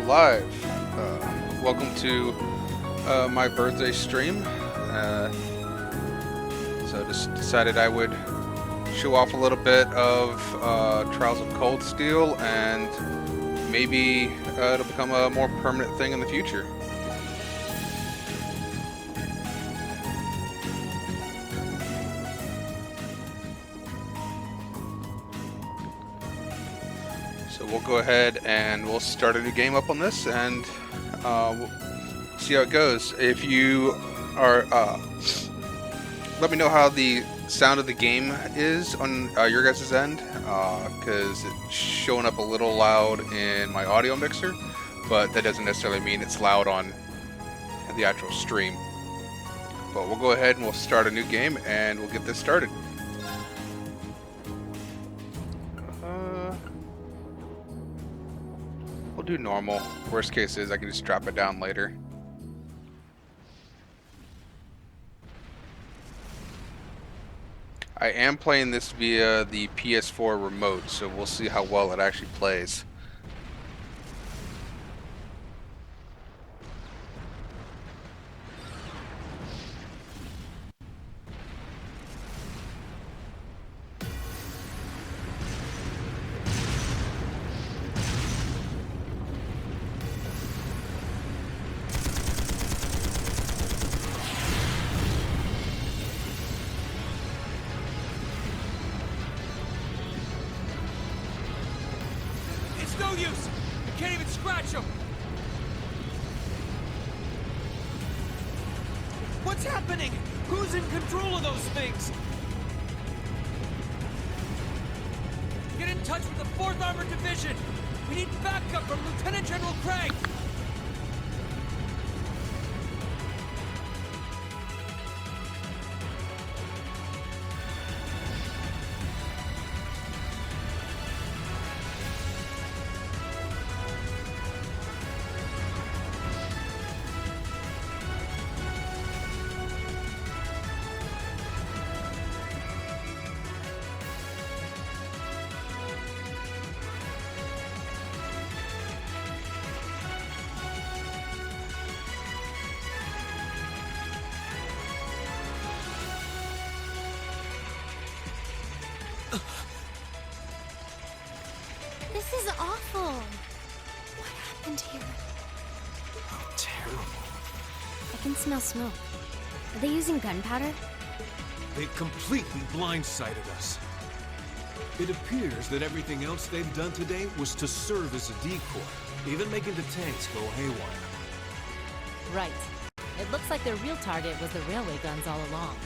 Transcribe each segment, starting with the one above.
live. Welcome to my birthday stream. So just decided I would show off a little bit of Trials of Cold Steel, and maybe it'll become a more permanent thing in the future. So we'll go ahead and we'll start a new game up on this, and we'll see how it goes. If you are, let me know how the sound of the game is on your guys' end, because it's showing up a little loud in my audio mixer, but that doesn't necessarily mean it's loud on the actual stream. But we'll go ahead and we'll start a new game, and we'll get this started. We'll do normal. Worst case is I can just drop it down later. I am playing this via the PS4 remote, so we'll see how well it actually plays. No use! I can't even scratch them! What's happening? Who's in control of those things? Get in touch with the 4th Armored Division! We need backup from Lieutenant General Craig! This is awful. What happened here? Oh, terrible. I can smell smoke. Are they using gunpowder? They completely blindsided us. It appears that everything else they've done today was to serve as a decoy, even making the tanks go haywire. Right. It looks like their real target was the railway guns all along.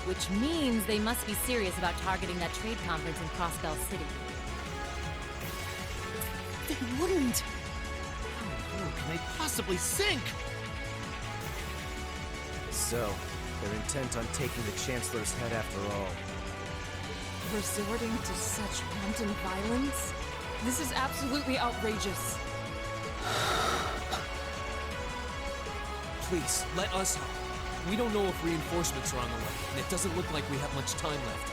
Which means they must be serious about targeting that trade conference in Crossbell City. They wouldn't! How can they possibly sink? So, they're intent on taking the Chancellor's head after all. Resorting to such wanton violence? This is absolutely outrageous. Please, let us help. We don't know if reinforcements are on the way, and it doesn't look like we have much time left.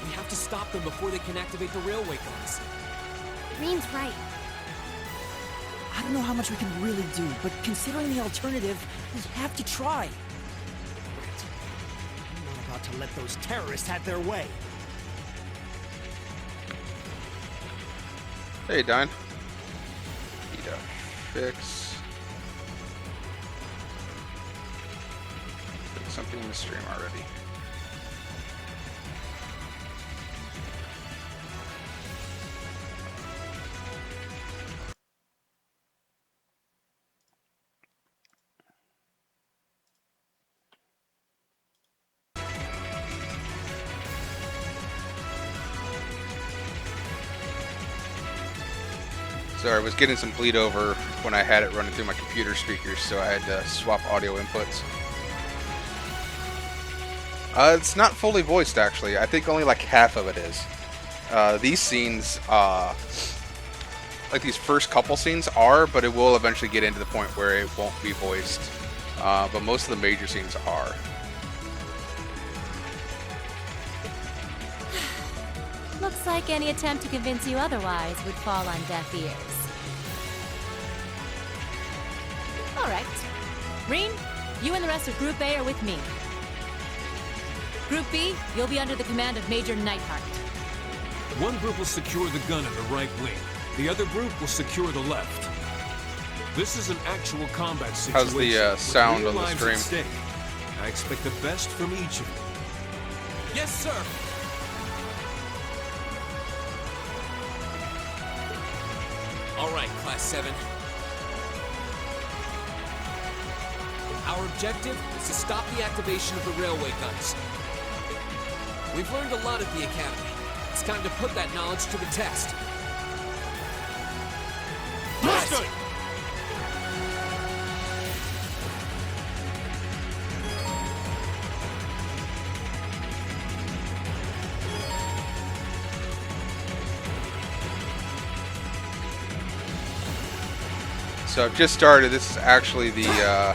We have to stop them before they can activate the railway guns. Green's right. I don't know how much we can really do, but considering the alternative, we have to try. I'm not about to let those terrorists have their way. Hey, Dine. Need a fix something in the stream already. Sorry, I was getting some bleed over when I had it running through my computer speakers, so I had to swap audio inputs. It's not fully voiced, actually. I think only like half of it is. These scenes, like these first couple scenes are, but it will eventually get into the point where it won't be voiced. But most of the major scenes are. Looks like any attempt to convince you otherwise would fall on deaf ears. All right. Reen, you and the rest of Group A are with me. Group B, you'll be under the command of Major Neidhart. One group will secure the gun in the right wing. The other group will secure the left. This is an actual combat situation. How's the sound with real on the lives stream? at stake. I expect the best from each of you. Yes, sir. All right, Class 7. Our objective is to stop the activation of the railway guns. We've learned a lot at the Academy. It's time to put that knowledge to the test. Understood! So I've just started. This is actually the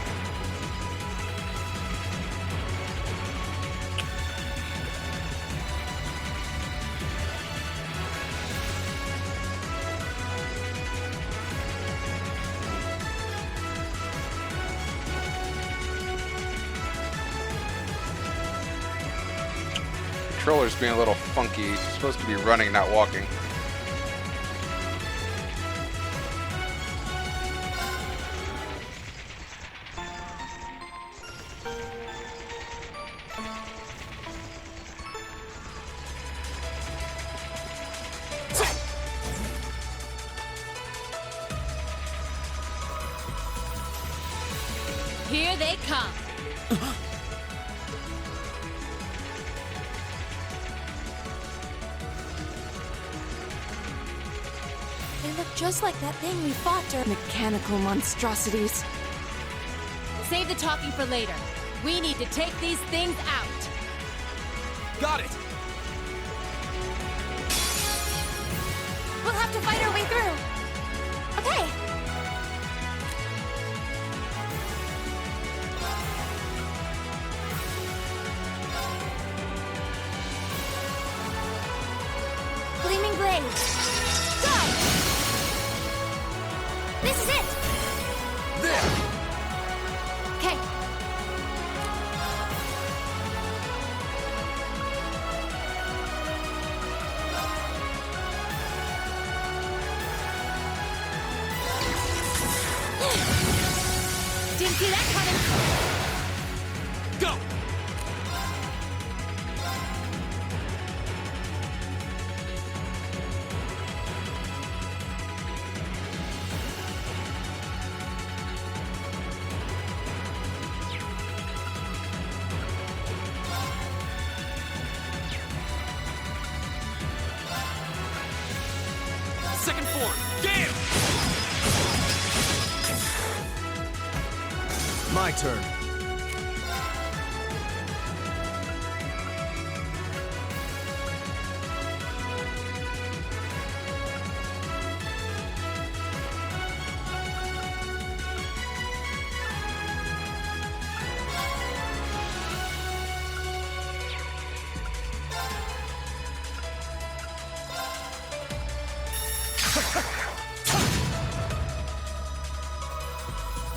controller's being a little funky. It's supposed to be running, not walking. Here they come. They look just like that thing we fought during. Mechanical monstrosities. Save the talking for later. We need to take these things out. Got it. We'll have to fight our way through. Okay. Gleaming blade. Go! This is it. There. Okay. Didn't see that coming. Go. Second form. Gale. My turn.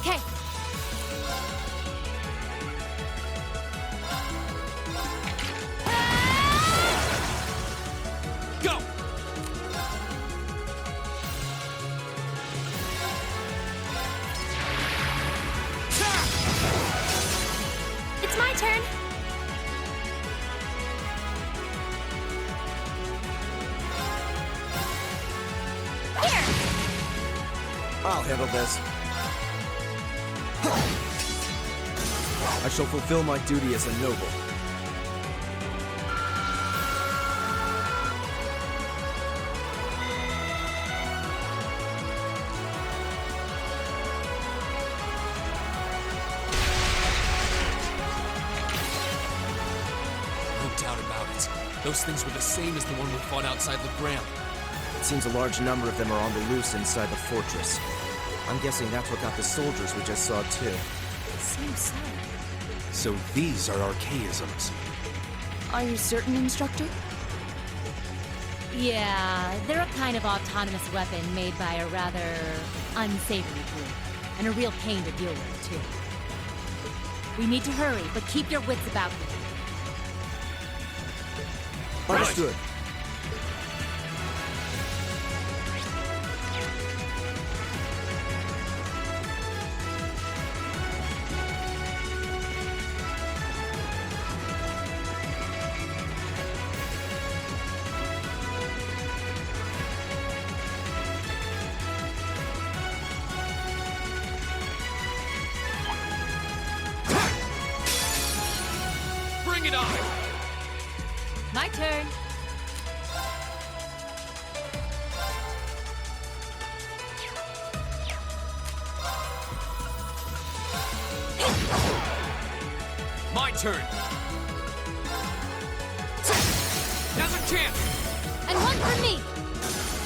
Okay. Go. It's my turn. Here. I'll handle this. I shall fulfill my duty as a noble. No doubt about it. Those things were the same as the one we fought outside Legram. It seems a large number of them are on the loose inside the fortress. I'm guessing that's what got the soldiers we just saw too. Seems so. So these are archaisms. Are you certain, Instructor? Yeah, they're a kind of autonomous weapon made by a rather unsavory group. and a real pain to deal with, too. We need to hurry, but keep your wits about you. Understood. Bring it on! My turn. My turn! Now's a chance! And one for me!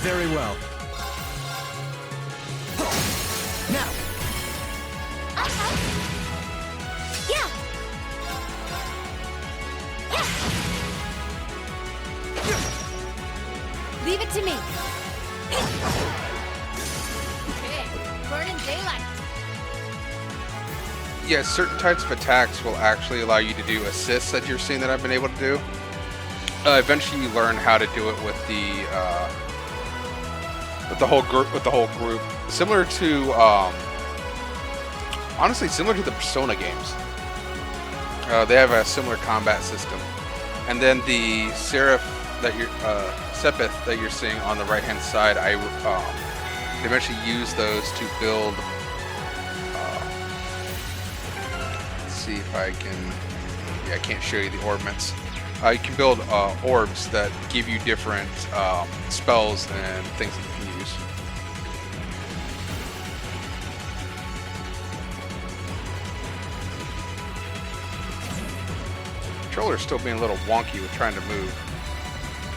Very well. Now! Uh-huh. Yeah! Yeah! Leave it to me. Okay, burning daylight. Yeah, certain types of attacks will actually allow you to do assists that you're seeing that I've been able to do. Eventually, you learn how to do it with the whole group. Similar to, honestly, similar to the Persona games. They have a similar combat system. And then the Sepith that you're seeing on the right-hand side, I eventually use those to build. Let's see if I can. Yeah, I can't show you the orbments. You can build orbs that give you different spells and things that you can use. The controller's still being a little wonky with trying to move.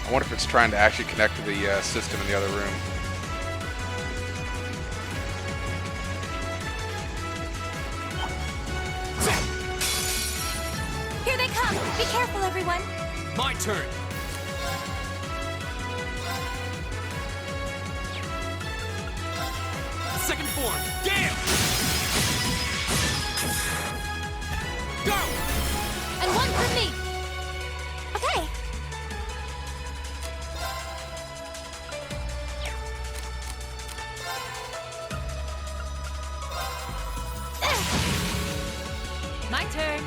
I wonder if it's trying to actually connect to the system in the other room. Here they come! Be careful, everyone! My turn! Second form, Gale! Go! And one for me! Okay! My turn.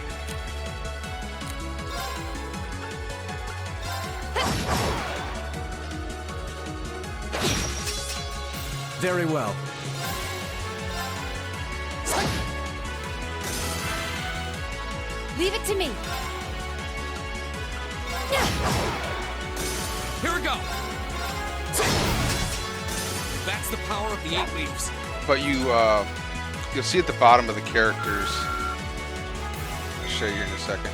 Very well. Leave it to me! Here we go! That's the power of the 8 leaves. But you'll see at the bottom of the characters. I'll show you in a second.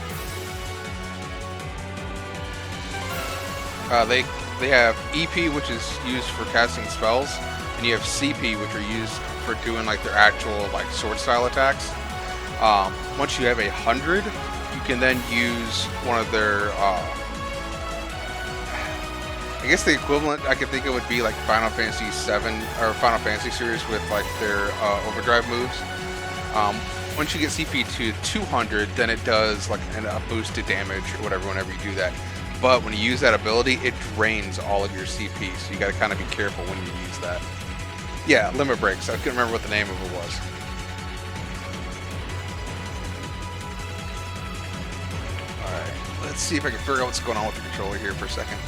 They have EP, which is used for casting spells, and you have CP, which are used for doing like their actual like sword style attacks. Once you have 100, you can then use one of their. I guess the equivalent I could think it would be like Final Fantasy VII or Final Fantasy series with like their overdrive moves. Once you get CP to 200, then it does like a boost to damage or whatever whenever you do that. But when you use that ability, it drains all of your CP, so you got to kind of be careful when you use that. Yeah, limit breaks. I couldn't remember what the name of it was. Alright, let's see if I can figure out what's going on with the controller here for a second.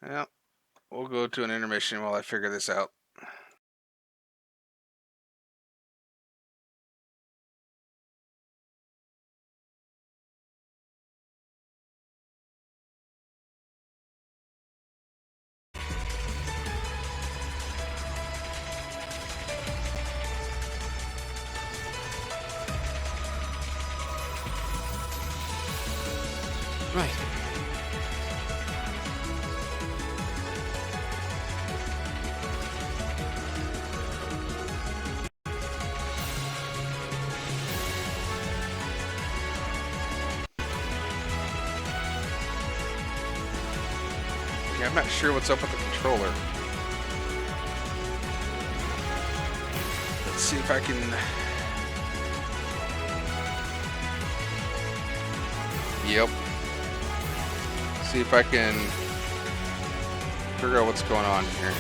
Yeah, we'll go to an intermission while I figure this out. Right. Yeah, I'm not sure what's up with the controller. Let's see if I can... Yep. See if I can figure out what's going on here.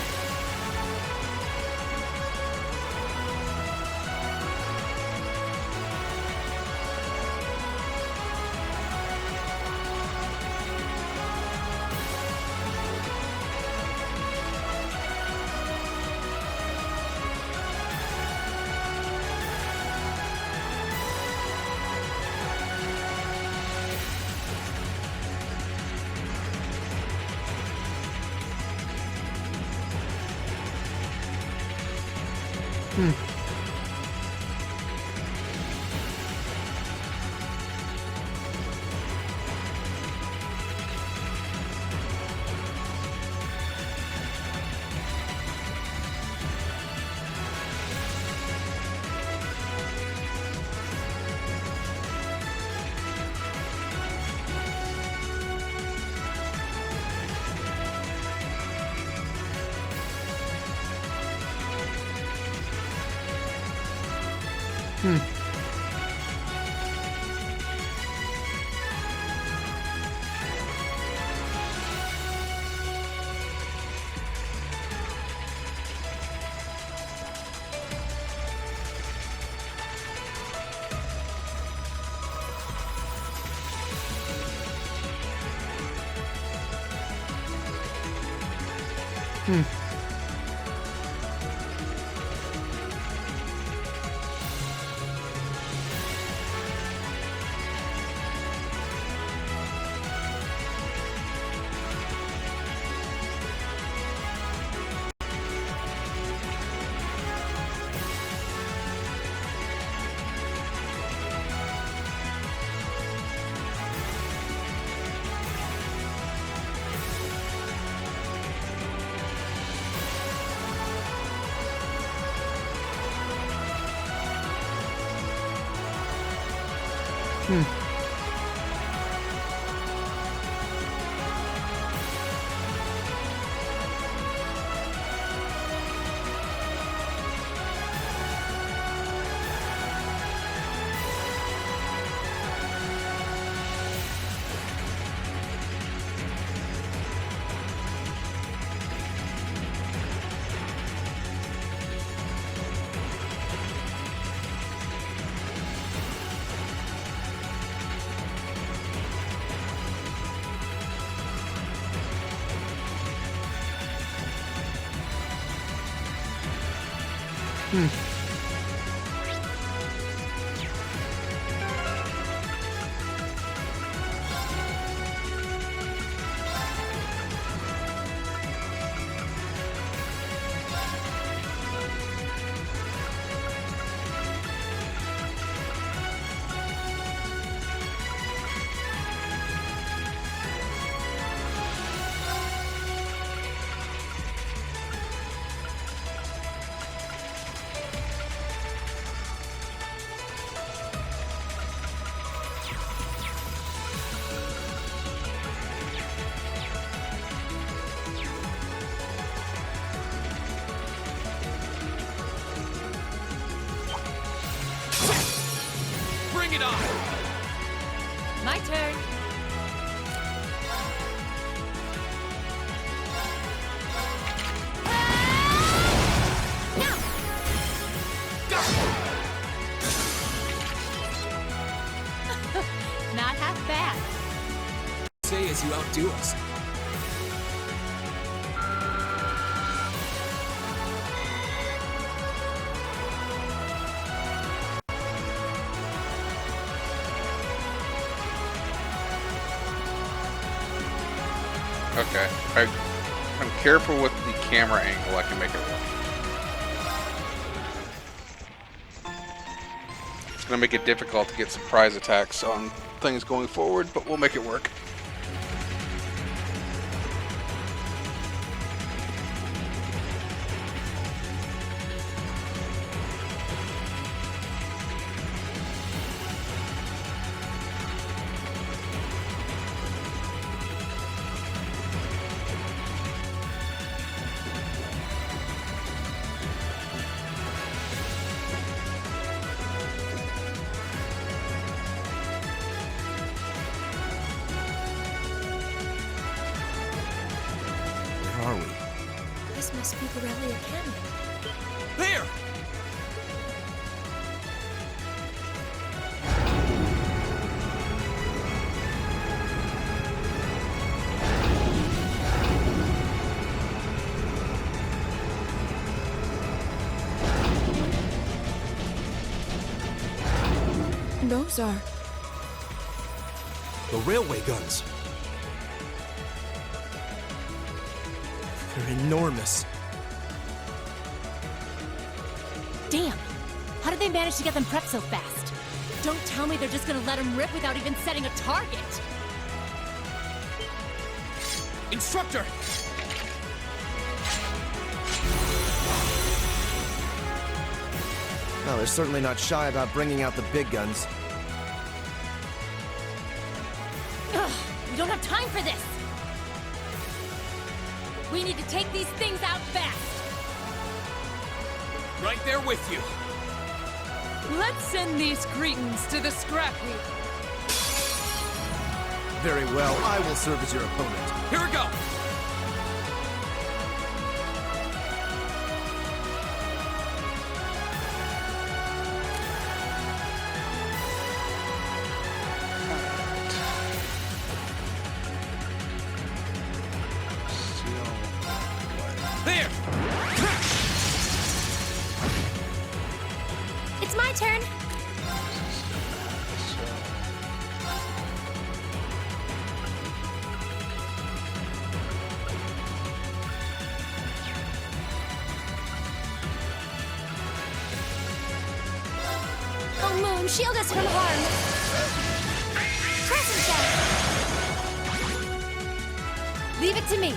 Bring it on! My turn. Not half bad. Say as you outdo us. Okay. I'm careful with the camera angle. I can make it work. It's going to make it difficult to get surprise attacks on things going forward, but we'll make it work. must be the Rally Academy. There! Those are... The railway guns. They're enormous. Damn! How did they manage to get them prepped so fast? Don't tell me they're just gonna let them rip without even setting a target! Instructor! Well, they're certainly not shy about bringing out the big guns. Ugh! We don't have time for this! We need to take these things out fast! Right there with you. Let's send these cretins to the scrap heap. Very well, I will serve as your opponent. Here we go. There! It's my turn. Oh, Moon, shield us from harm. Crescent shot. Leave it to me.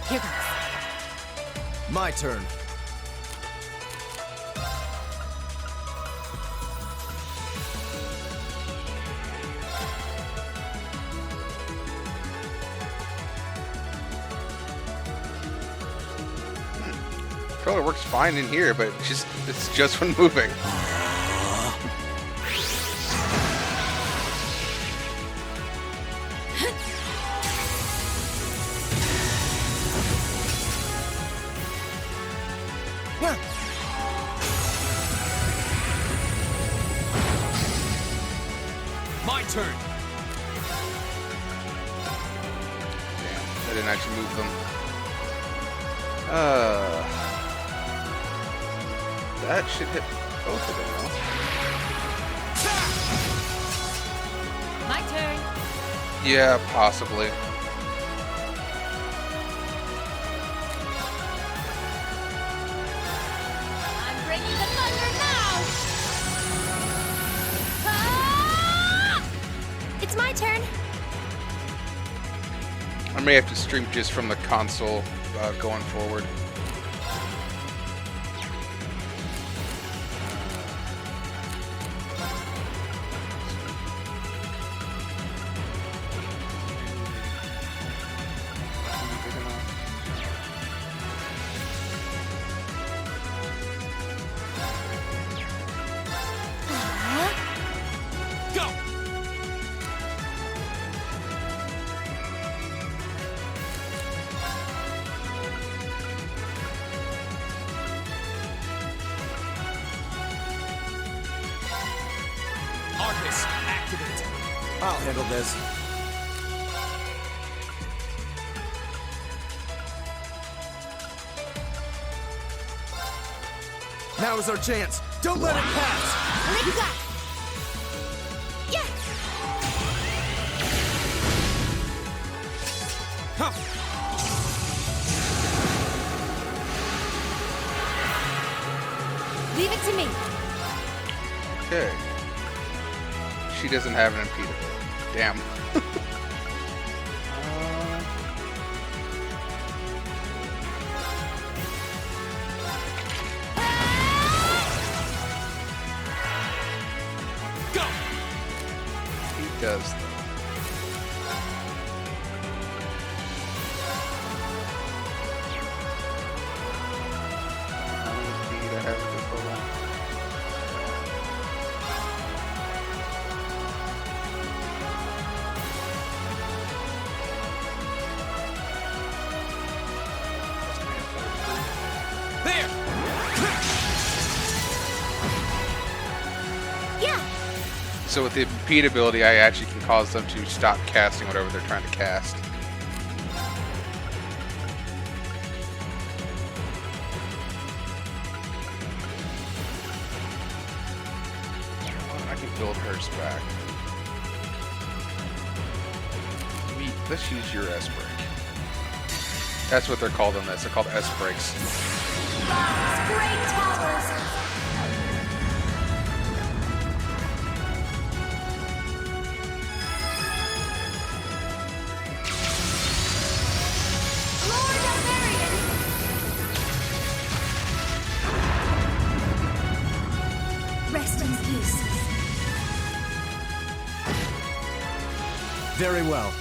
Here goes. My turn. Controller works fine in here, but it's just when moving. My turn. Damn, I didn't actually move them. That should hit both of them, though. My turn. Yeah, possibly. I'm bringing the thunder now! Ah! It's my turn. I may have to stream just from the console going forward. Go! Arcus, activate. I'll handle this. Now is our chance. Don't let it pass. Lick that. Yeah. Huh. Leave it to me. Okay. She doesn't have an impediment. Damn. Go! He does. So with the impede ability, I actually can cause them to stop casting whatever they're trying to cast. I can build hers back. Let's use your S-Break. That's what they're called on this. They're called S-Breaks. Great towers! Lord Elmarian! Rest in peace. Very well.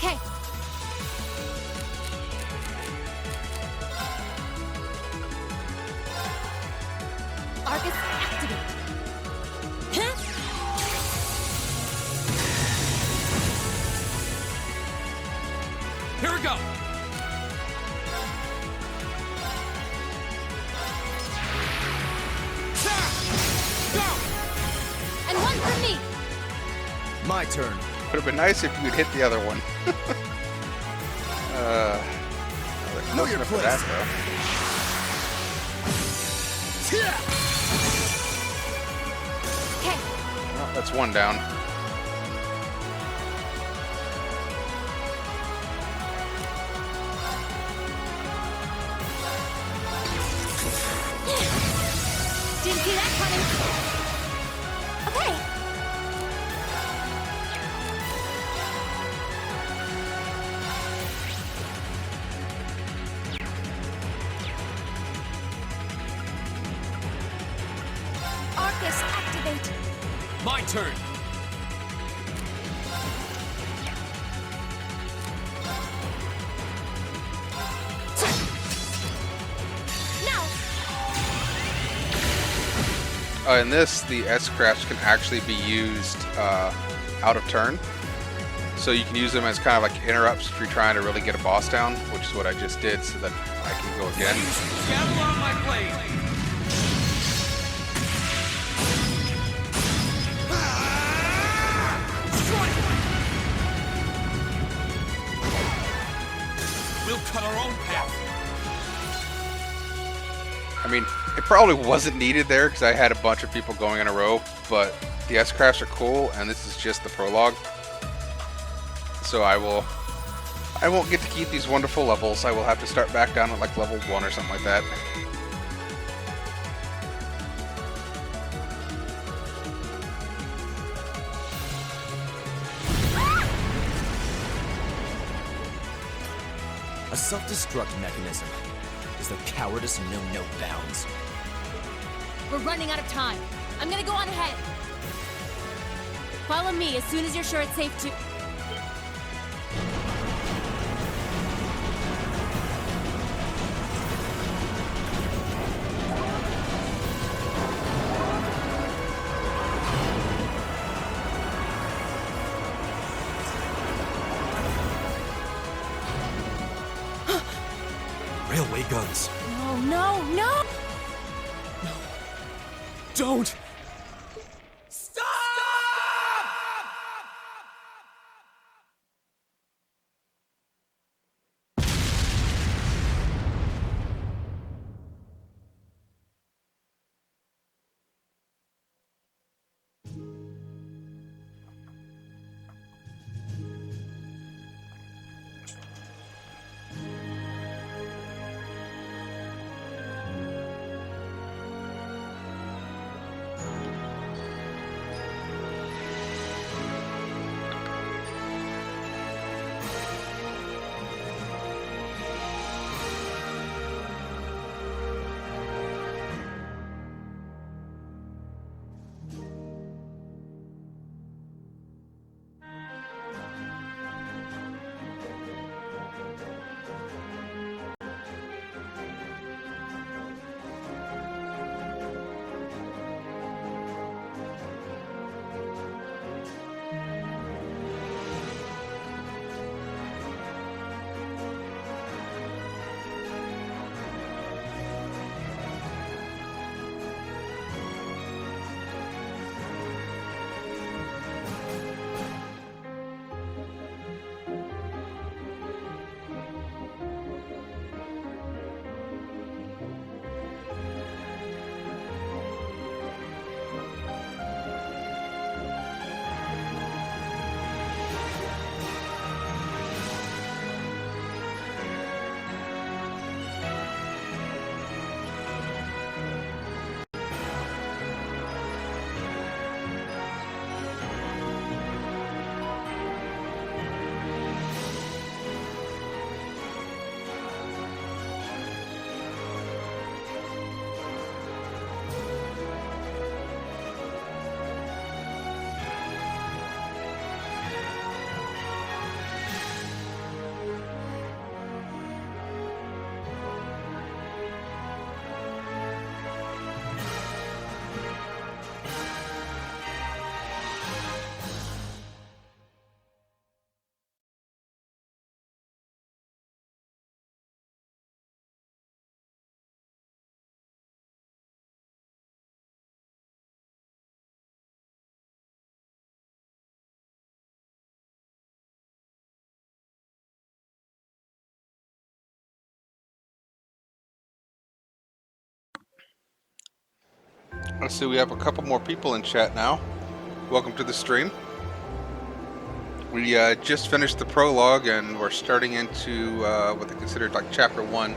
Okay. Arcus activate. Huh? Here we go! And one for me. My turn. Would have been nice if you would hit the other one. Know your for place. that, though. Okay. Well, that's one down. Didn't see that coming. Okay. Arcus activate. My turn! Now. In this, the S-Crafts can actually be used out of turn. So you can use them as kind of like interrupts if you're trying to really get a boss down, which is what I just did so that I can go again. Gather on my blade! We'll cut our own path. I mean, it probably wasn't needed there because I had a bunch of people going in a row, but the S-Crafts are cool, and this is just the prologue. So I won't get to keep these wonderful levels. I will have to start back down at like level 1 or something like that. A self-destruct mechanism. Is there cowardice and know no bounds? We're running out of time. I'm gonna go on ahead. Follow me as soon as you're sure it's safe to... Railway guns. No, no, no! Don't! Let's see, we have a couple more people in chat now. Welcome to the stream. We just finished the prologue and we're starting into what they considered like chapter 1.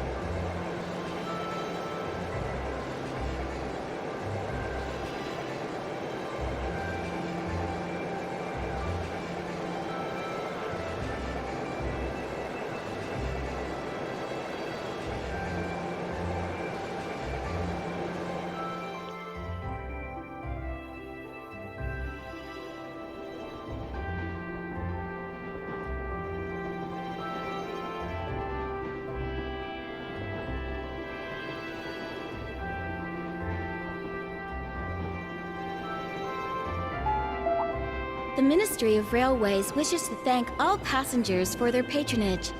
The Ministry of Railways wishes to thank all passengers for their patronage.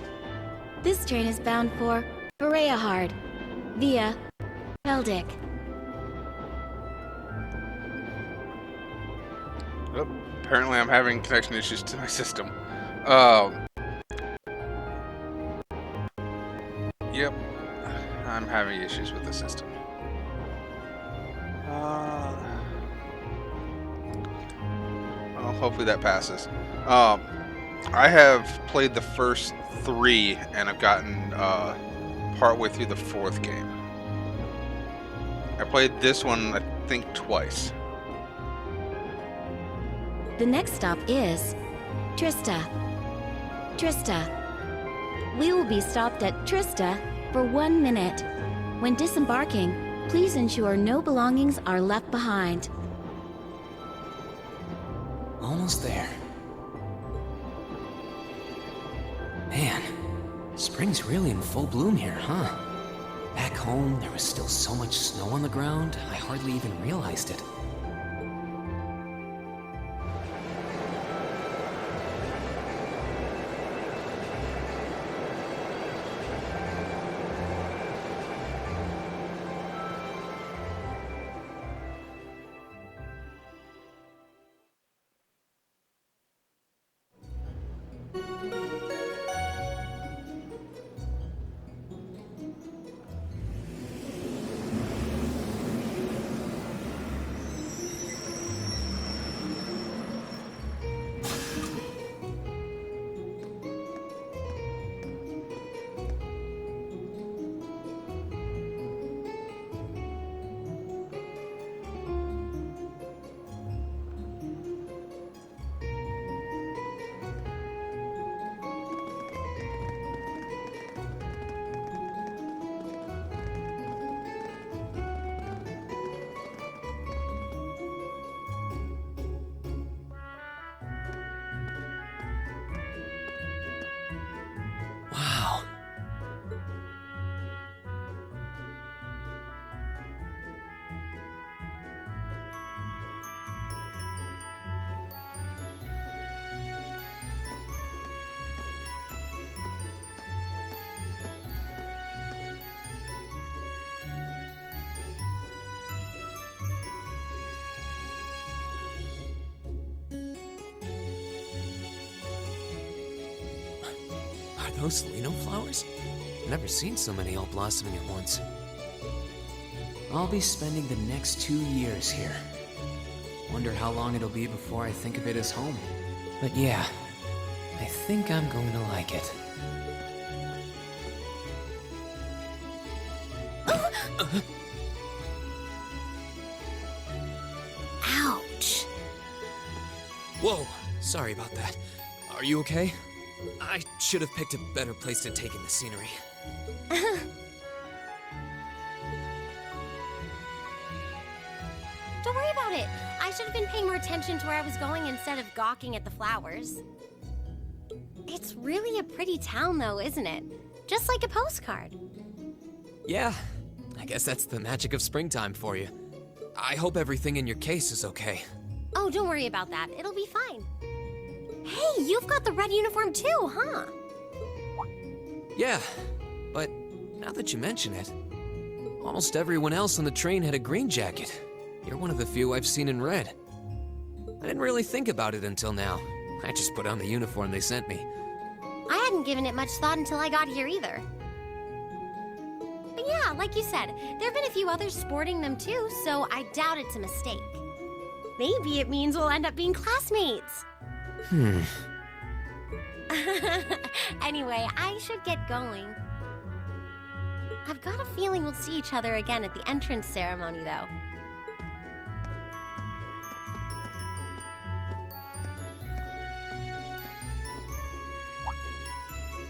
This train is bound for Bereahard via Beldic. Oh, apparently I'm having connection issues to my system. Yep, I'm having issues with the system. Well, hopefully that passes. I have played the first 3 and I've gotten partway through the 4th game. I played this one, I think, twice. The next stop is Trista. Trista. We will be stopped at Trista for 1 minute. When disembarking, please ensure no belongings are left behind. Almost there. Man, spring's really in full bloom here, huh? Back home, there was still so much snow on the ground, I hardly even realized it. Wow. Are those Lino flowers? I've never seen so many all blossoming at once. I'll be spending the next 2 years here. Wonder how long it'll be before I think of it as home. But yeah, I think I'm going to like it. Ouch. Whoa, sorry about that. Are you okay? I should have picked a better place to take in the scenery. Don't worry about it. I should have been paying more attention to where I was going instead of gawking at the flowers. It's really a pretty town, though, isn't it? Just like a postcard. Yeah, I guess that's the magic of springtime for you. I hope everything in your case is okay. Oh, don't worry about that. It'll be fine. Hey, you've got the red uniform too, huh? Yeah, but now that you mention it, almost everyone else on the train had a green jacket. You're one of the few I've seen in red. I didn't really think about it until now. I just put on the uniform they sent me. I hadn't given it much thought until I got here either. But yeah, like you said, there have been a few others sporting them too, so I doubt it's a mistake. Maybe it means we'll end up being classmates. Anyway, I should get going. I've got a feeling we'll see each other again at the entrance ceremony, though.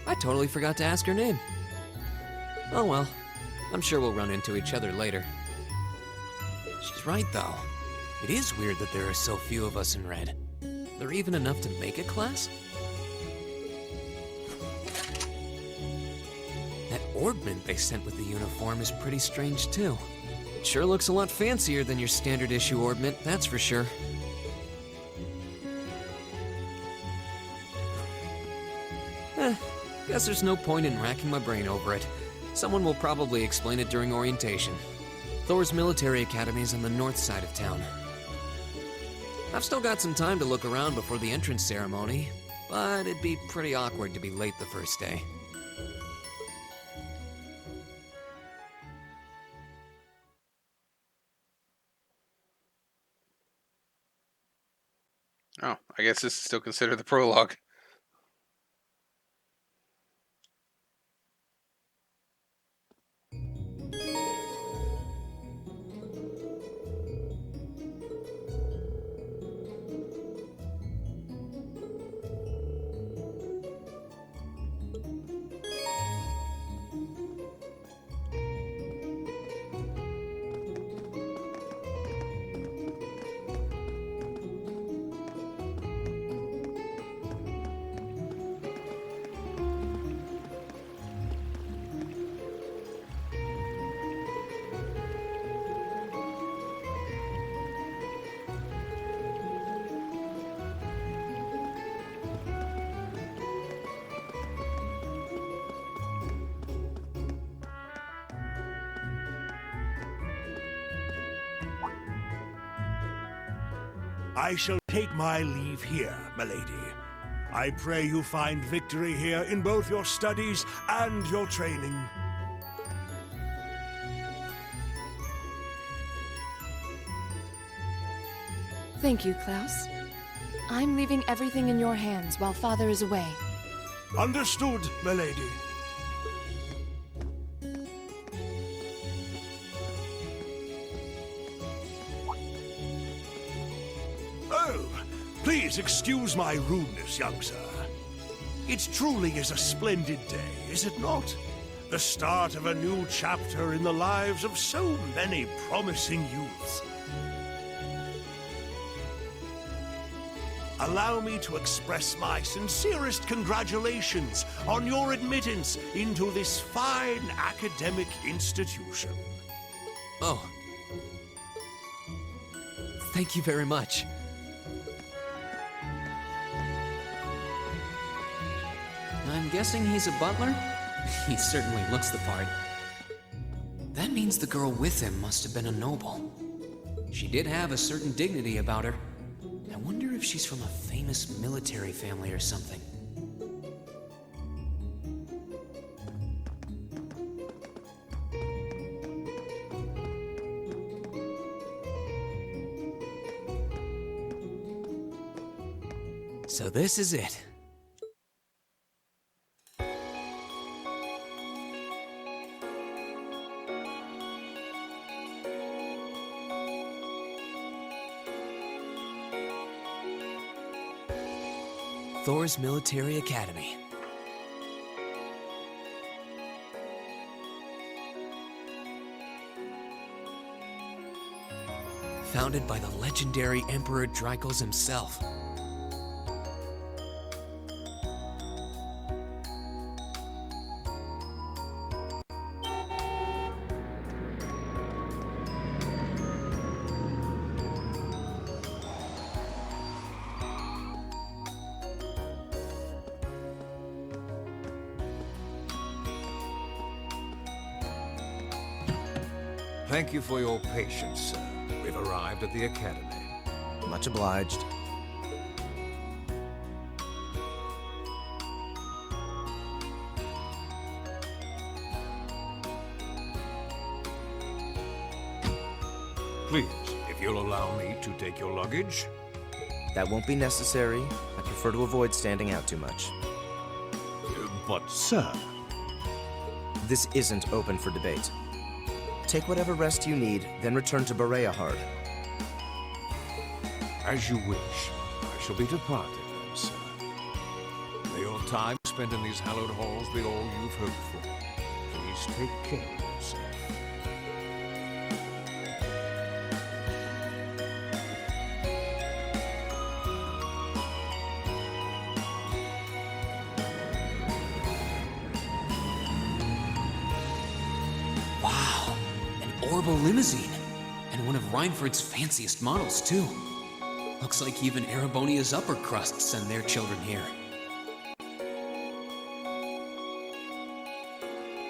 I totally forgot to ask her name. Oh well, I'm sure we'll run into each other later. She's right, though. It is weird that there are so few of us in Red. There even enough to make a class? That orbment they sent with the uniform is pretty strange, too. It sure looks a lot fancier than your standard issue orbment, that's for sure. Guess there's no point in racking my brain over it. Someone will probably explain it during orientation. Thor's military academy is on the north side of town. I've still got some time to look around before the entrance ceremony, but it'd be pretty awkward to be late the first day. Oh, I guess this is still considered the prologue. I shall take my leave here, milady. I pray you find victory here in both your studies and your training. Thank you, Klaus. I'm leaving everything in your hands while Father is away. Understood, milady. Oh, please excuse my rudeness, young sir. It truly is a splendid day, is it not? The start of a new chapter in the lives of so many promising youths. Allow me to express my sincerest congratulations on your admittance into this fine academic institution. Oh. Thank you very much. I'm guessing he's a butler? He certainly looks the part. That means the girl with him must have been a noble. She did have a certain dignity about her. I wonder if she's from a famous military family or something. So this is it. Thor's Military Academy. Founded by the legendary Emperor Drykos himself. Thank you for your patience, sir. We've arrived at the Academy. Much obliged. Please, if you'll allow me to take your luggage. That won't be necessary. I prefer to avoid standing out too much. But, sir... This isn't open for debate. Take whatever rest you need, then return to Bereahard. As you wish. I shall be departed then, sir. May your time spent in these hallowed halls be all you've hoped for. Please take care of yourself. Wow, an Orbital limousine. And one of Reinford's fanciest models, too. Looks like even Erebonia's upper crust send their children here.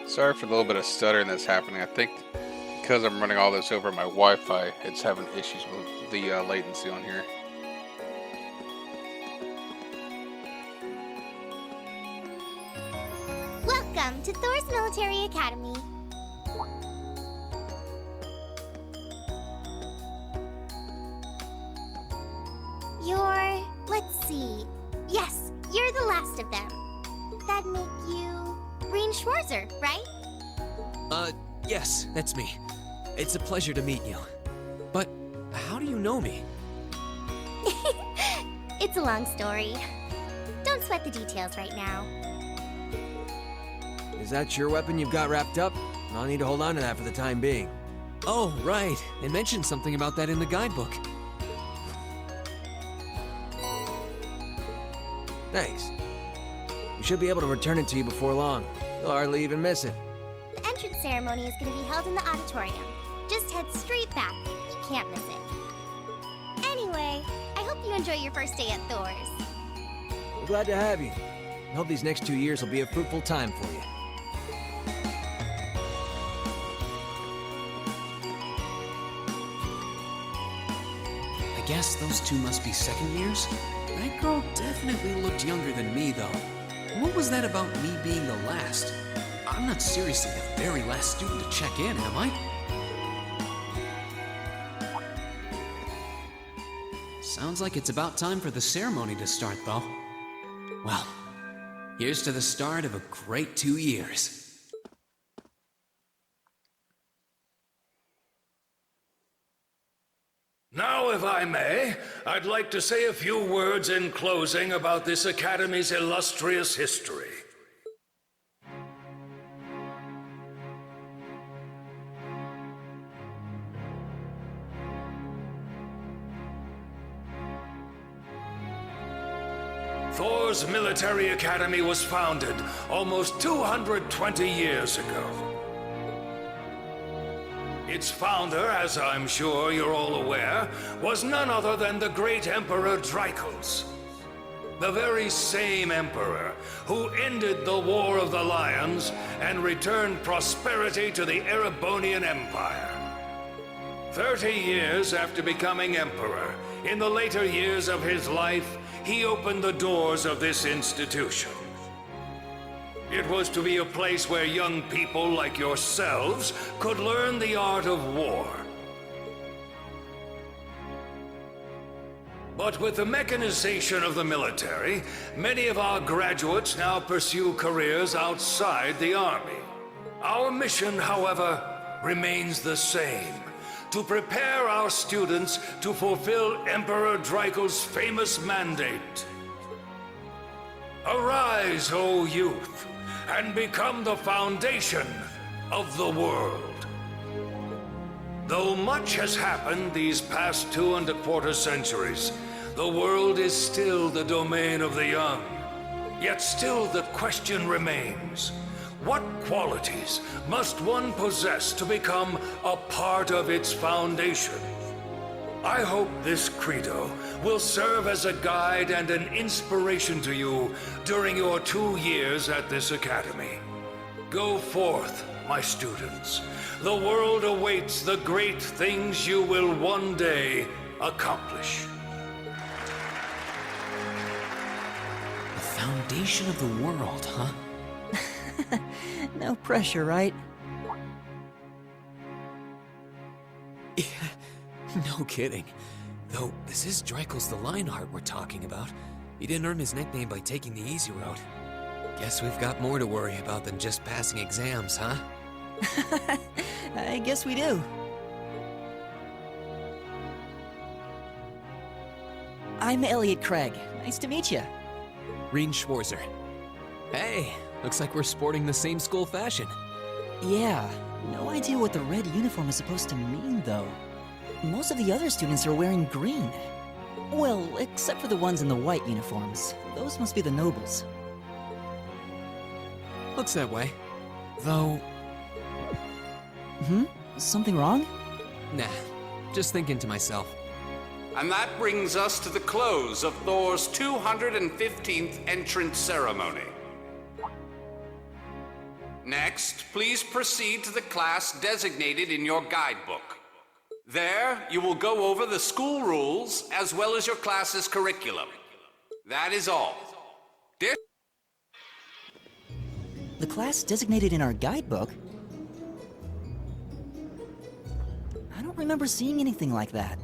Sorry for the little bit of stuttering that's happening. I think because I'm running all this over my Wi-Fi, it's having issues with the latency on here. Welcome to Thor's Military Academy. Let's see. Yes, you're the last of them. That'd make you Rean Schwarzer, right? Yes, that's me. It's a pleasure to meet you. But how do you know me? It's a long story. Don't sweat the details right now. Is that your weapon you've got wrapped up? I'll need to hold on to that for the time being. Oh, right. It mentioned something about that in the guidebook. Thanks. We should be able to return it to you before long. You'll hardly even miss it. The entrance ceremony is going to be held in the auditorium. Just head straight back. You can't miss it. Anyway, I hope you enjoy your first day at Thor's. We're glad to have you. I hope these next 2 years will be a fruitful time for you. I guess those two must be second years? That girl definitely looked younger than me, though. What was that about me being the last? I'm not seriously the very last student to check in, am I? Sounds like it's about time for the ceremony to start, though. Well, here's to the start of a great 2 years. Now, if I may, I'd like to say a few words in closing about this Academy's illustrious history. Thor's Military Academy was founded almost 220 years ago. Its founder, as I'm sure you're all aware, was none other than the great Emperor Dreichels. The very same emperor who ended the War of the Lions and returned prosperity to the Erebonian Empire. 30 years after becoming emperor, in the later years of his life, he opened the doors of this institution. It was to be a place where young people like yourselves could learn the art of war. But with the mechanization of the military, many of our graduates now pursue careers outside the army. Our mission, however, remains the same: to prepare our students to fulfill Emperor Dreichels' famous mandate. Arise, O youth, and become the foundation of the world. Though much has happened these past 2¼ centuries, the world is still the domain of the young. Yet still the question remains: what qualities must one possess to become a part of its foundation? I hope this credo will serve as a guide and an inspiration to you during your 2 years at this academy. Go forth, my students. The world awaits the great things you will one day accomplish. The foundation of the world, huh? No pressure, right? No kidding. Though, this is Dreikel's the Lionheart we're talking about. He didn't earn his nickname by taking the easy road. Guess we've got more to worry about than just passing exams, huh? I guess we do. I'm Elliot Craig. Nice to meet you. Reen Schwarzer. Hey, looks like we're sporting the same school fashion. Yeah, no idea what the red uniform is supposed to mean, though. Most of the other students are wearing green. Well, except for the ones in the white uniforms. Those must be the nobles. Looks that way. Though... Something wrong? Nah, just thinking to myself. And that brings us to the close of Thor's 215th entrance ceremony. Next, please proceed to the class designated in your guidebook. There, you will go over the school rules as well as your class's curriculum. That is all. The class designated in our guidebook? I don't remember seeing anything like that.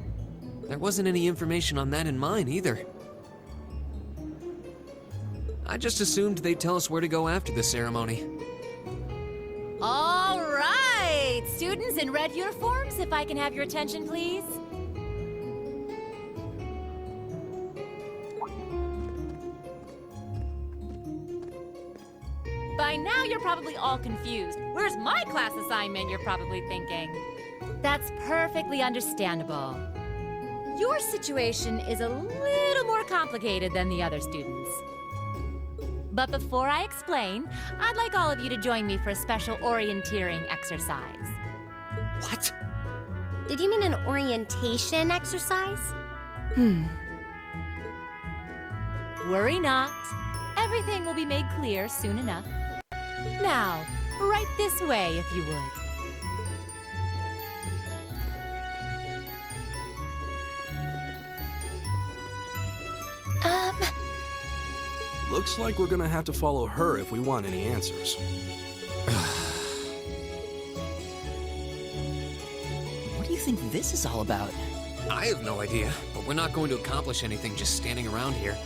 There wasn't any information on that in mine, either. I just assumed they'd tell us where to go after the ceremony. All right! Students in red uniforms, if I can have your attention, please. By now, you're probably all confused. Where's my class assignment, you're probably thinking. That's perfectly understandable. Your situation is a little more complicated than the other students. But before I explain, I'd like all of you to join me for a special orienteering exercise. What? Did you mean an orientation exercise? Worry not. Everything will be made clear soon enough. Now, right this way, if you would. Looks like we're gonna have to follow her if we want any answers. What do you think this is all about? I have no idea, but we're not going to accomplish anything just standing around here.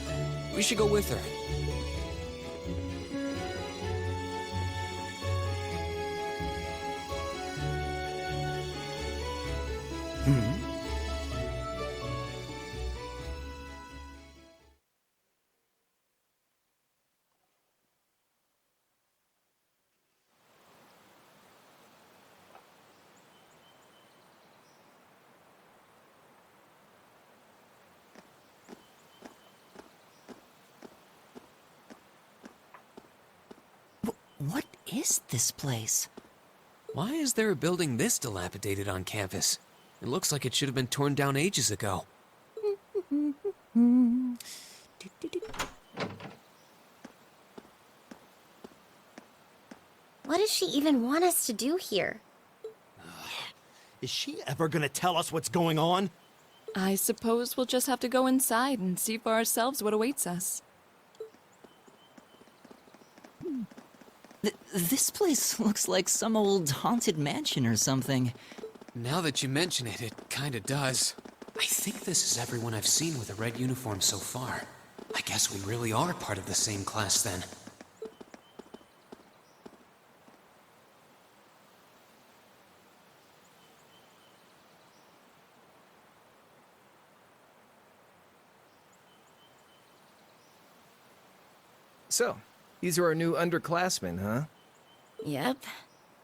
We should go with her. What is this place? Why is there a building this dilapidated on campus? It looks like it should have been torn down ages ago. What does she even want us to do here? Is she ever gonna tell us what's going on? I suppose we'll just have to go inside and see for ourselves what awaits us. This place looks like some old haunted mansion or something. Now that you mention it, it kinda does. I think this is everyone I've seen with a red uniform so far. I guess we really are part of the same class then. So, these are our new underclassmen, huh? Yep.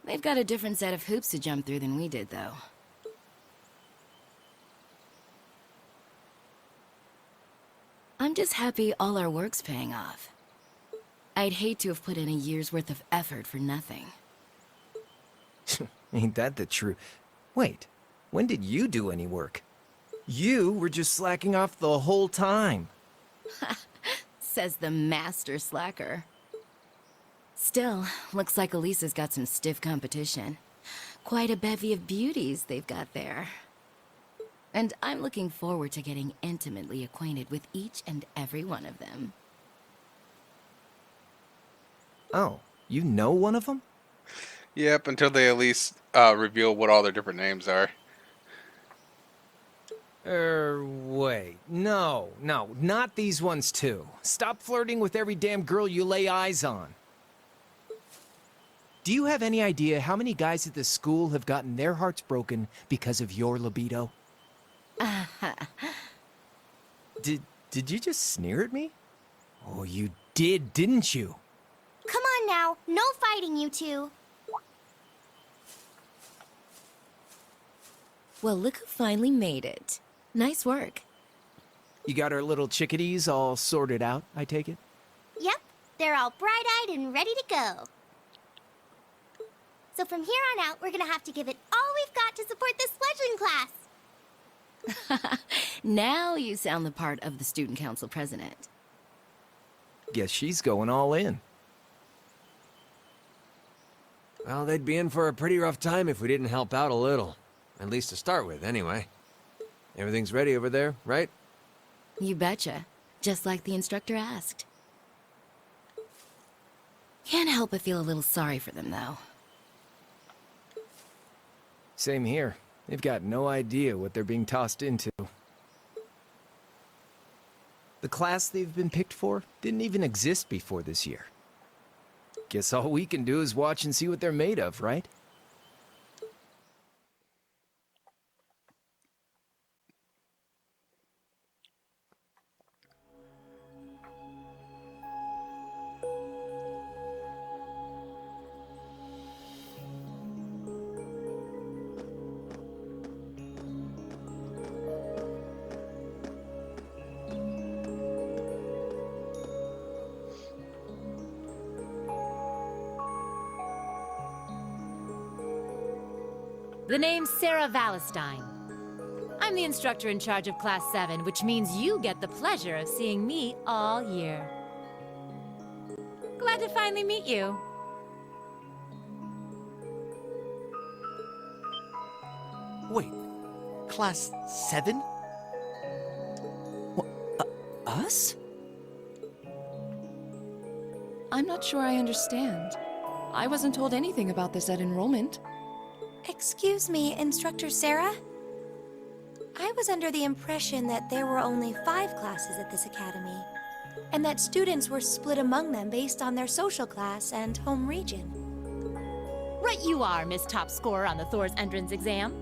They've got a different set of hoops to jump through than we did, though. I'm just happy all our work's paying off. I'd hate to have put in a year's worth of effort for nothing. Ain't that the truth? Wait, when did you do any work? You were just slacking off the whole time. Says the master slacker. Still, looks like Elisa's got some stiff competition. Quite a bevy of beauties they've got there. And I'm looking forward to getting intimately acquainted with each and every one of them. Oh, you know one of them? Yep, until they at least reveal what all their different names are. Wait. No, not these ones too. Stop flirting with every damn girl you lay eyes on. Do you have any idea how many guys at this school have gotten their hearts broken because of your libido? Did you just sneer at me? Oh, you did, didn't you? Come on now, no fighting, you two. Well, look who finally made it. Nice work. You got our little chickadees all sorted out, I take it? Yep, they're all bright-eyed and ready to go. So from here on out, we're gonna have to give it all we've got to support this fledgling class. Now you sound the part of the student council president. Guess she's going all in. Well, they'd be in for a pretty rough time if we didn't help out a little. At least to start with, anyway. Everything's ready over there, right? You betcha. Just like the instructor asked. Can't help but feel a little sorry for them, though. Same here. They've got no idea what they're being tossed into. The class they've been picked for didn't even exist before this year. Guess all we can do is watch and see what they're made of, right? The name's Sarah Valestine. I'm the instructor in charge of Class 7, which means you get the pleasure of seeing me all year. Glad to finally meet you. Wait, Class 7? Us? I'm not sure I understand. I wasn't told anything about this at enrollment. Excuse me, Instructor Sarah? I was under the impression that there were only 5 classes at this academy, and that students were split among them based on their social class and home region. Right you are, Miss Top Scorer on the Thor's entrance exam.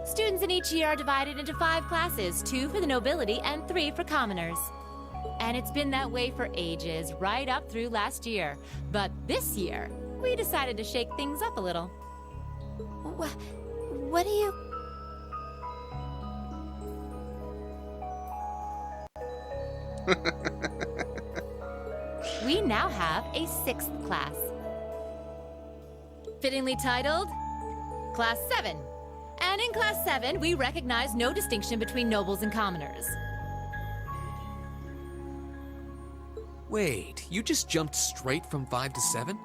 Students in each year are divided into 5 classes, 2 for the nobility and 3 for commoners. And it's been that way for ages, right up through last year. But this year, we decided to shake things up a little. What do you... We now have a 6th class. Fittingly titled, Class 7. And in Class 7, we recognize no distinction between nobles and commoners. Wait, you just jumped straight from 5 to 7?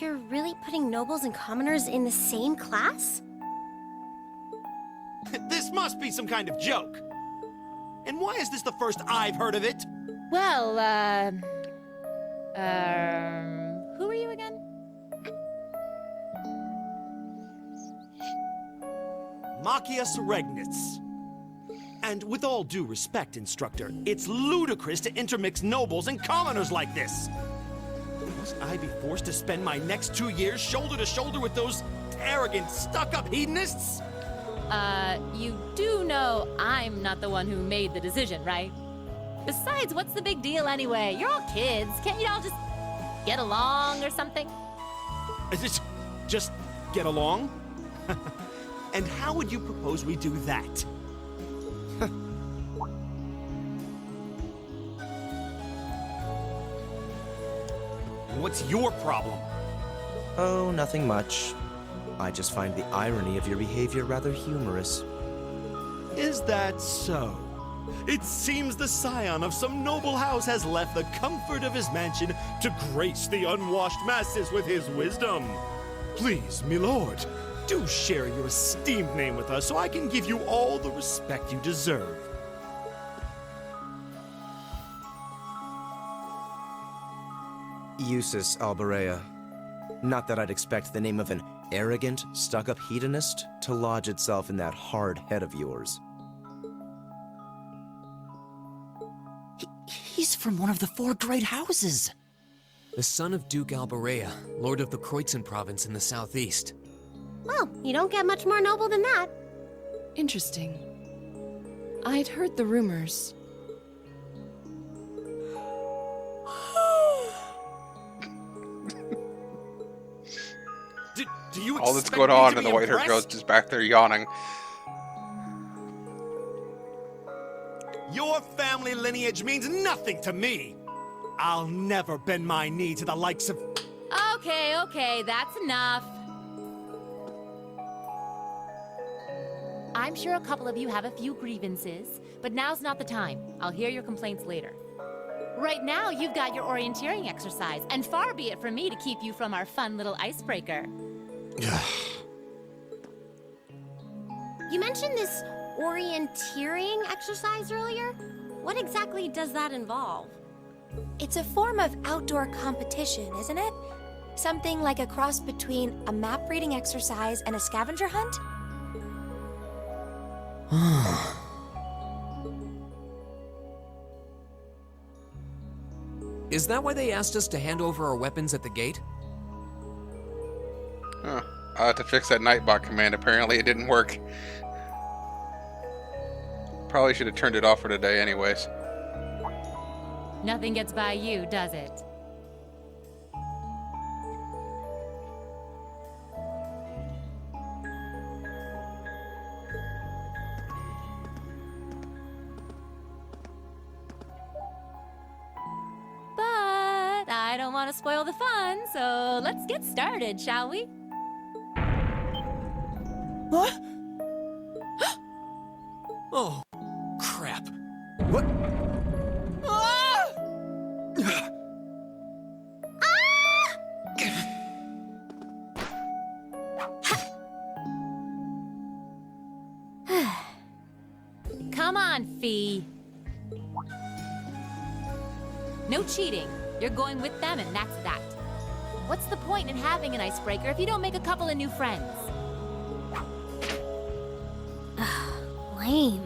You're really putting nobles and commoners in the same class? This must be some kind of joke. And why is this the first I've heard of it? Well, who are you again? Machias Regnitz. And with all due respect, Instructor, it's ludicrous to intermix nobles and commoners like this. Must I be forced to spend my next 2 years shoulder to shoulder with those arrogant, stuck-up hedonists? You do know I'm not the one who made the decision, right? Besides, what's the big deal anyway? You're all kids. Can't you all just get along or something? Is it just get along? And how would you propose we do that? What's your problem? Oh, nothing much. I just find the irony of your behavior rather humorous. Is that so? It seems the scion of some noble house has left the comfort of his mansion to grace the unwashed masses with his wisdom. Please, milord, do share your esteemed name with us so I can give you all the respect you deserve. Eustace Alberea. Not that I'd expect the name of an arrogant, stuck-up hedonist to lodge itself in that hard head of yours. He's from one of the 4 great houses. The son of Duke Alborea, Lord of the Kreutzen province in the southeast. Well, you don't get much more noble than that. Interesting. I'd heard the rumors. Do you All that's expect going me on, to and be the white-haired girl's impressed? just back there yawning. Your family lineage means nothing to me. I'll never bend my knee to the likes of... Okay, that's enough. I'm sure a couple of you have a few grievances, but now's not the time. I'll hear your complaints later. Right now, you've got your orienteering exercise, and far be it from me to keep you from our fun little icebreaker. You mentioned this orienteering exercise earlier. What exactly does that involve? It's a form of outdoor competition, isn't it? Something like a cross between a map reading exercise and a scavenger hunt? Is that why they asked us to hand over our weapons at the gate? Huh. To fix that Nightbot command, apparently it didn't work. Probably should have turned it off for today anyways. Nothing gets by you, does it? But I don't want to spoil the fun, so let's get started, shall we? What? Oh, crap. What? Come on, Fee. No cheating. You're going with them, and that's that. What's the point in having an icebreaker if you don't make a couple of new friends? Lame.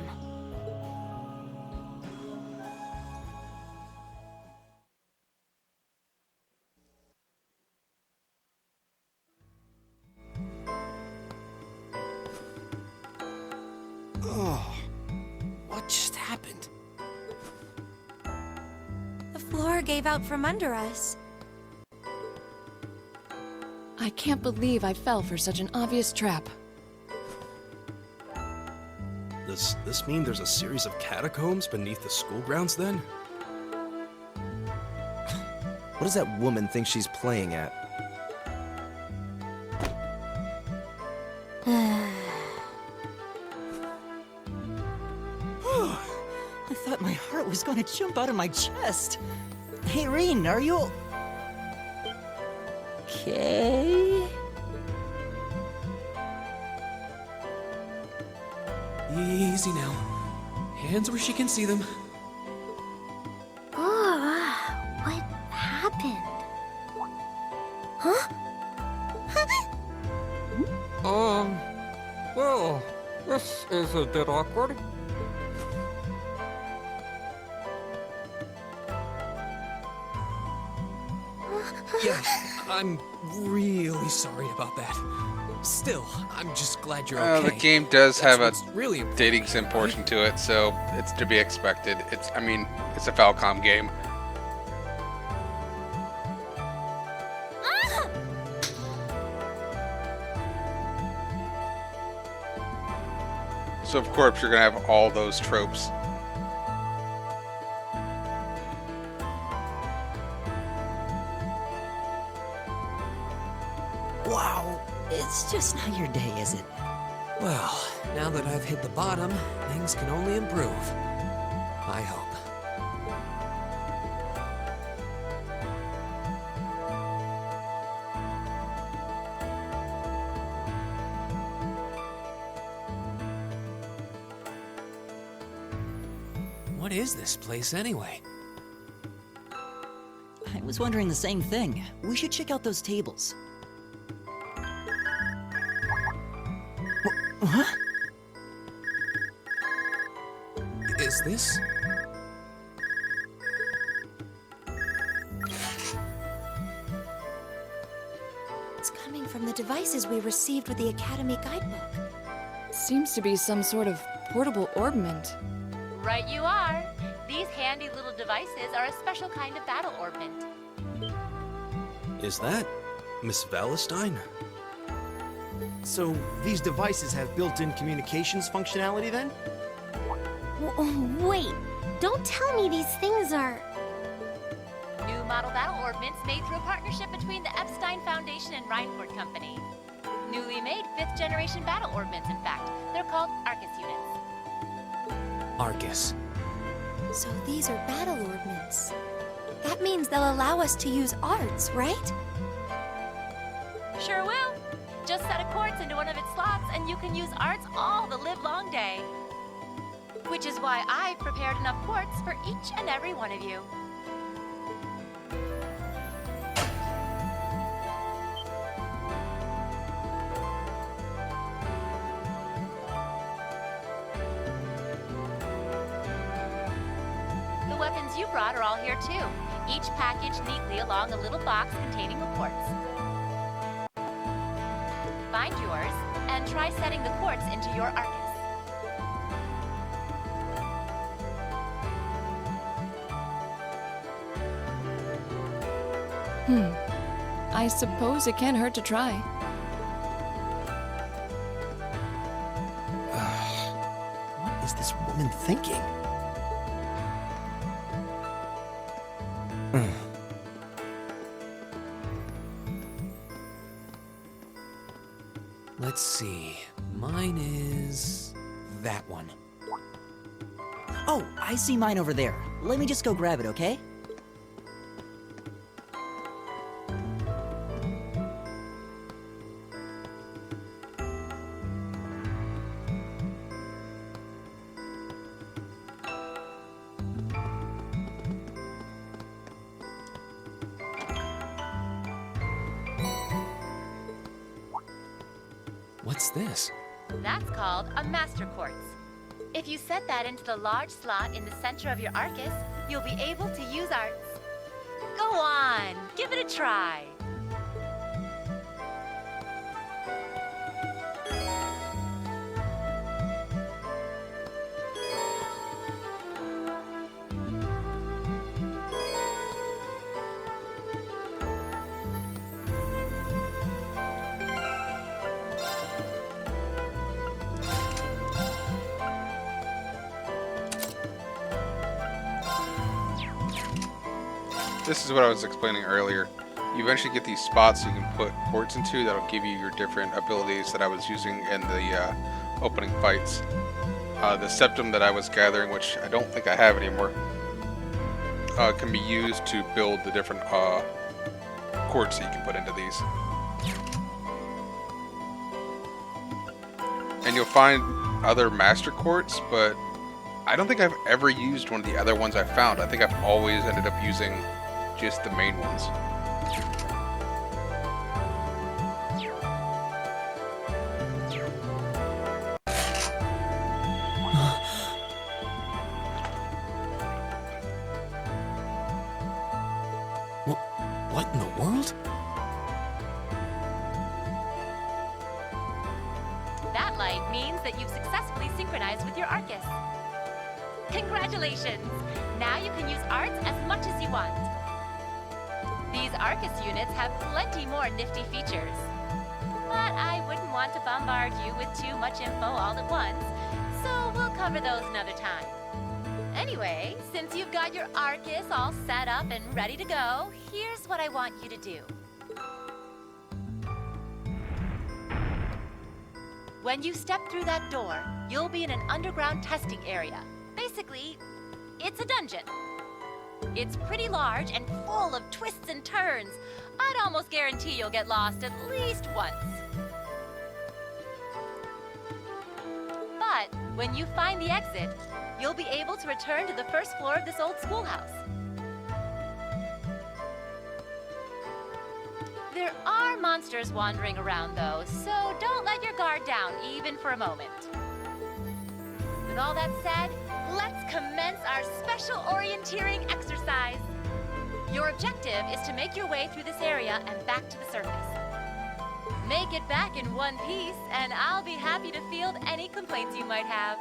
Oh, what just happened? The floor gave out from under us. I can't believe I fell for such an obvious trap. Does this mean there's a series of catacombs beneath the school grounds then? What does that woman think she's playing at? I thought my heart was gonna jump out of my chest. Hey, Rean, are you... okay? Easy now. Hands where she can see them. Oh, what happened? Huh? Well, this is a bit awkward. Yeah, I'm really sorry about that. Still, I'm just glad you're okay. The game does have a what's really dating sim portion to it, so it's to be expected. It's a Falcom game. So of course you're gonna have all those tropes. Wow, it's just not your day, is it? Well, now that I've hit the bottom, things can only improve. I hope. What is this place anyway? I was wondering the same thing. We should check out those tables. Huh? Is this? It's coming from the devices we received with the Academy guidebook. Seems to be some sort of portable orbment. Right you are. These handy little devices are a special kind of battle orbment. Is that Miss Valentine? So, these devices have built-in communications functionality then? Wait, don't tell me these things are... New model battle orbments made through a partnership between the Epstein Foundation and Reinford Company. Newly made 5th generation battle orbments, in fact. They're called Arcus units. Arcus. So these are battle orbments. That means they'll allow us to use arts, right? Sure will. Just set a quartz into one of its slots and you can use arts all the livelong day. Which is why I've prepared enough quartz for each and every one of you. The weapons you brought are all here too, each packaged neatly along a little box containing a quartz. Find yours, and try setting the quartz into your Arcus. I suppose it can't hurt to try. What is this woman thinking? Let's see. Mine is that one. Oh, I see mine over there. Let me just go grab it, okay? What's this? That's called a Master Quartz. If you set that into the large slot in the center of your Arcus, you'll be able to use arts. Go on, give it a try. This is what I was explaining earlier. You eventually get these spots you can put quartz into that'll give you your different abilities that I was using in the opening fights. The septum that I was gathering, which I don't think I have anymore, can be used to build the different quartz that you can put into these. And you'll find other master quartz, but I don't think I've ever used one of the other ones I found. I think I've always ended up using just the main ones. What in the world? That light means that you've successfully synchronized with your Arcus. Congratulations! Now you can use arts as much as you want. These Arcus units have plenty more nifty features. But I wouldn't want to bombard you with too much info all at once, so we'll cover those another time. Anyway, since you've got your Arcus all set up and ready to go, here's what I want you to do. When you step through that door, you'll be in an underground testing area. Basically, it's a dungeon. It's pretty large and full of twists and turns. I'd almost guarantee you'll get lost at least once. But when you find the exit, you'll be able to return to the first floor of this old schoolhouse. There are monsters wandering around, though, so don't let your guard down, even for a moment. With all that said, let's commence our special orienteering exercise. Your objective is to make your way through this area and back to the surface. Make it back in one piece, and I'll be happy to field any complaints you might have.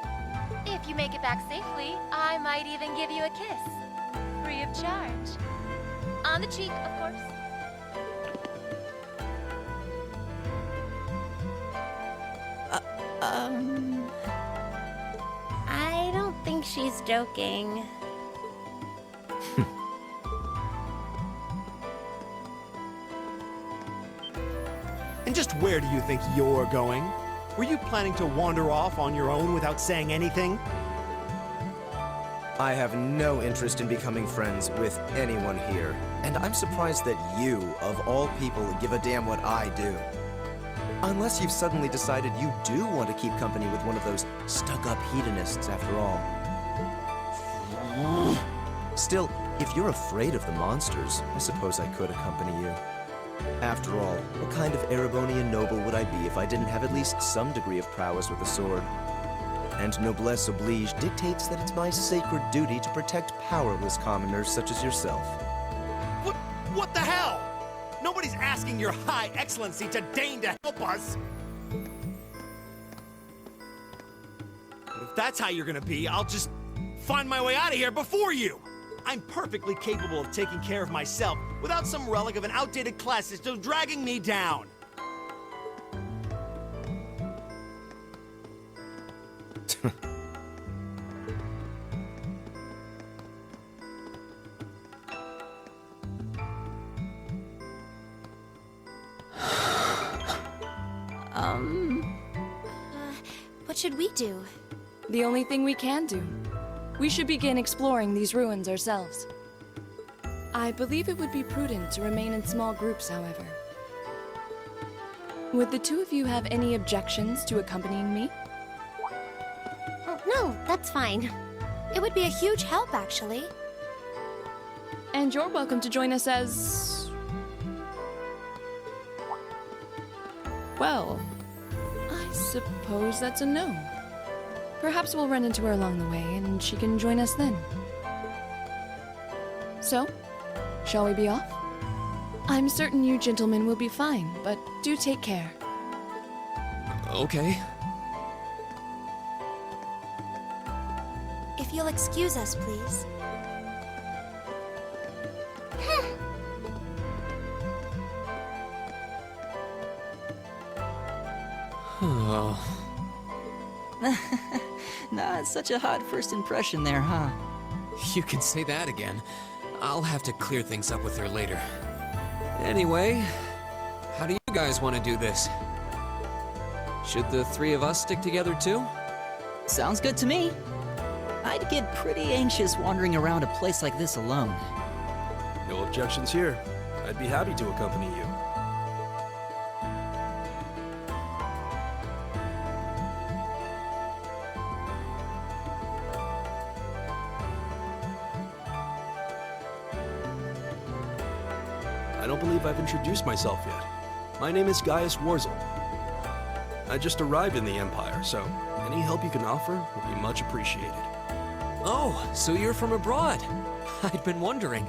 If you make it back safely, I might even give you a kiss. Free of charge. On the cheek, of course. I don't think she's joking. And just where do you think you're going? Were you planning to wander off on your own without saying anything? I have no interest in becoming friends with anyone here, and I'm surprised that you, of all people, give a damn what I do. Unless you've suddenly decided you do want to keep company with one of those stuck-up hedonists after all. Still, if you're afraid of the monsters, I suppose I could accompany you. After all, what kind of Erebonian noble would I be if I didn't have at least some degree of prowess with a sword? And noblesse oblige dictates that it's my sacred duty to protect powerless commoners such as yourself. What the hell? Nobody's asking your high excellency to deign to help us! If that's how you're gonna be, I'll just find my way out of here before you! I'm perfectly capable of taking care of myself without some relic of an outdated class system dragging me down! What should we do? The only thing we can do. We should begin exploring these ruins ourselves. I believe it would be prudent to remain in small groups, however. Would the two of you have any objections to accompanying me? Oh, no, that's fine. It would be a huge help, actually. And you're welcome to join us as... well, I suppose that's a no. Perhaps we'll run into her along the way, and she can join us then. So, shall we be off? I'm certain you gentlemen will be fine, but do take care. Okay. If you'll excuse us, please. Oh. Not such a hot first impression there, huh? You can say that again. I'll have to clear things up with her later. Anyway, how do you guys want to do this? Should the three of us stick together too? Sounds good to me. I'd get pretty anxious wandering around a place like this alone. No objections here. I'd be happy to accompany you. I don't believe I've introduced myself yet. My name is Gaius Warzel. I just arrived in the Empire, so any help you can offer would be much appreciated. Oh, so you're from abroad. I'd been wondering.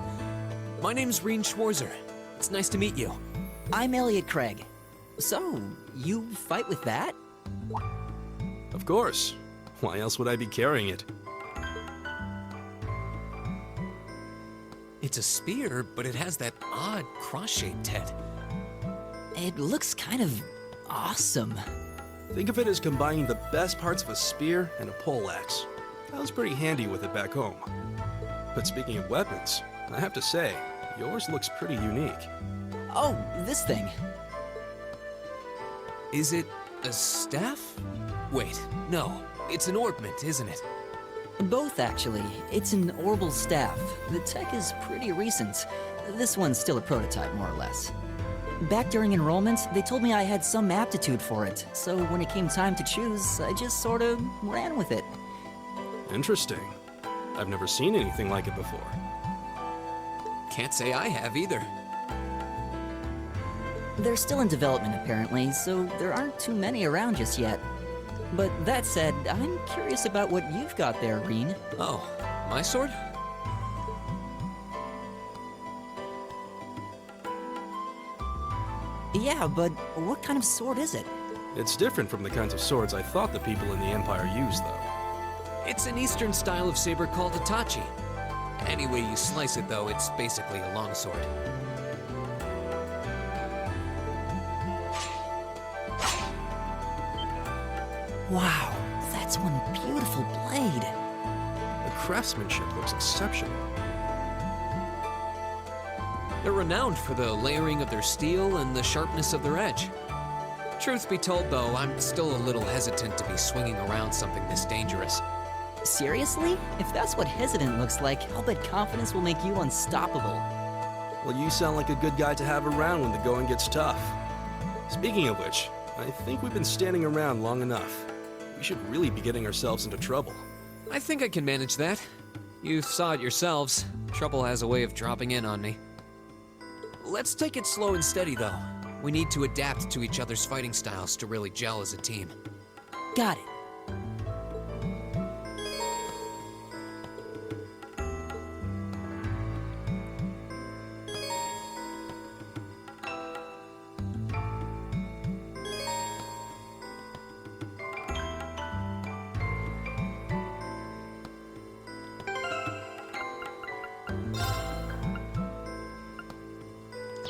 My name's Reen Schwarzer. It's nice to meet you. I'm Elliot Craig. So, you fight with that? Of course. Why else would I be carrying it? It's a spear, but it has that odd cross-shaped head. It looks kind of awesome. Think of it as combining the best parts of a spear and a poleaxe. I was pretty handy with it back home. But speaking of weapons, I have to say, yours looks pretty unique. Oh, this thing. Is it a staff? Wait, no. It's an orbment, isn't it? Both, actually. It's an orbal staff. The tech is pretty recent. This one's still a prototype, more or less. Back during enrollment, they told me I had some aptitude for it, so when it came time to choose, I just sort of ran with it. Interesting. I've never seen anything like it before. Can't say I have either. They're still in development, apparently, so there aren't too many around just yet. But that said, I'm curious about what you've got there, Reen. Oh, my sword? Yeah, but what kind of sword is it? It's different from the kinds of swords I thought the people in the Empire used, though. It's an Eastern style of saber called Itachi. Any way you slice it, though, it's basically a longsword. Wow, that's one beautiful blade. The craftsmanship looks exceptional. They're renowned for the layering of their steel and the sharpness of their edge. Truth be told, though, I'm still a little hesitant to be swinging around something this dangerous. Seriously? If that's what hesitant looks like, I'll bet confidence will make you unstoppable. Well, you sound like a good guy to have around when the going gets tough. Speaking of which, I think we've been standing around long enough. We should really be getting ourselves into trouble. I think I can manage that. You saw it yourselves. Trouble has a way of dropping in on me. Let's take it slow and steady, though. We need to adapt to each other's fighting styles to really gel as a team. Got it.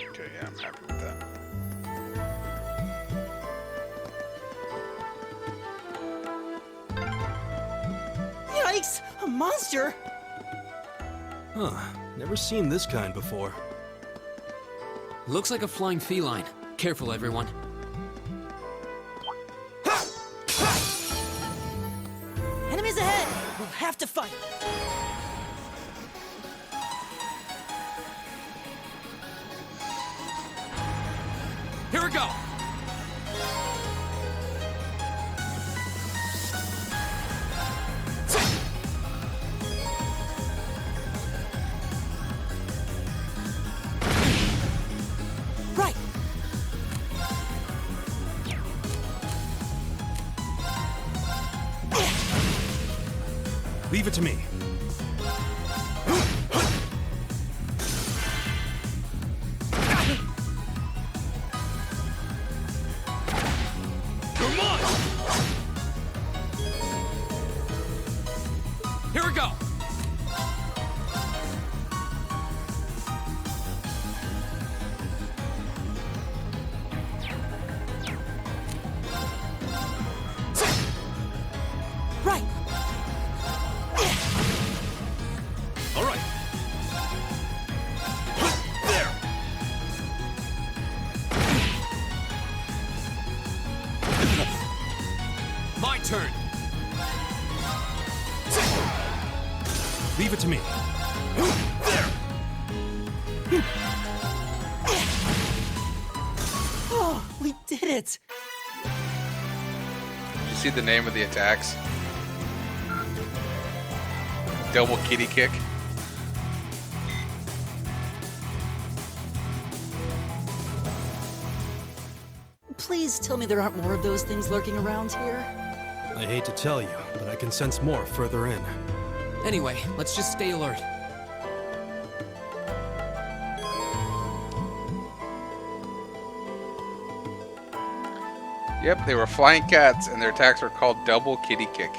Okay, yeah, I'm happy with that. Yikes! A monster! Huh, never seen this kind before. Looks like a flying feline. Careful, everyone. Enemies ahead! We'll have to fight! Here we go! Right! Leave it to me. Here we go! Right! All right. There. My turn! Leave it to me. Oh, we did it! Did you see the name of the attacks? Double kitty kick. Please tell me there aren't more of those things lurking around here. I hate to tell you, but I can sense more further in. Anyway, let's just stay alert. Yep, they were flying cats, and their attacks were called double kitty kick.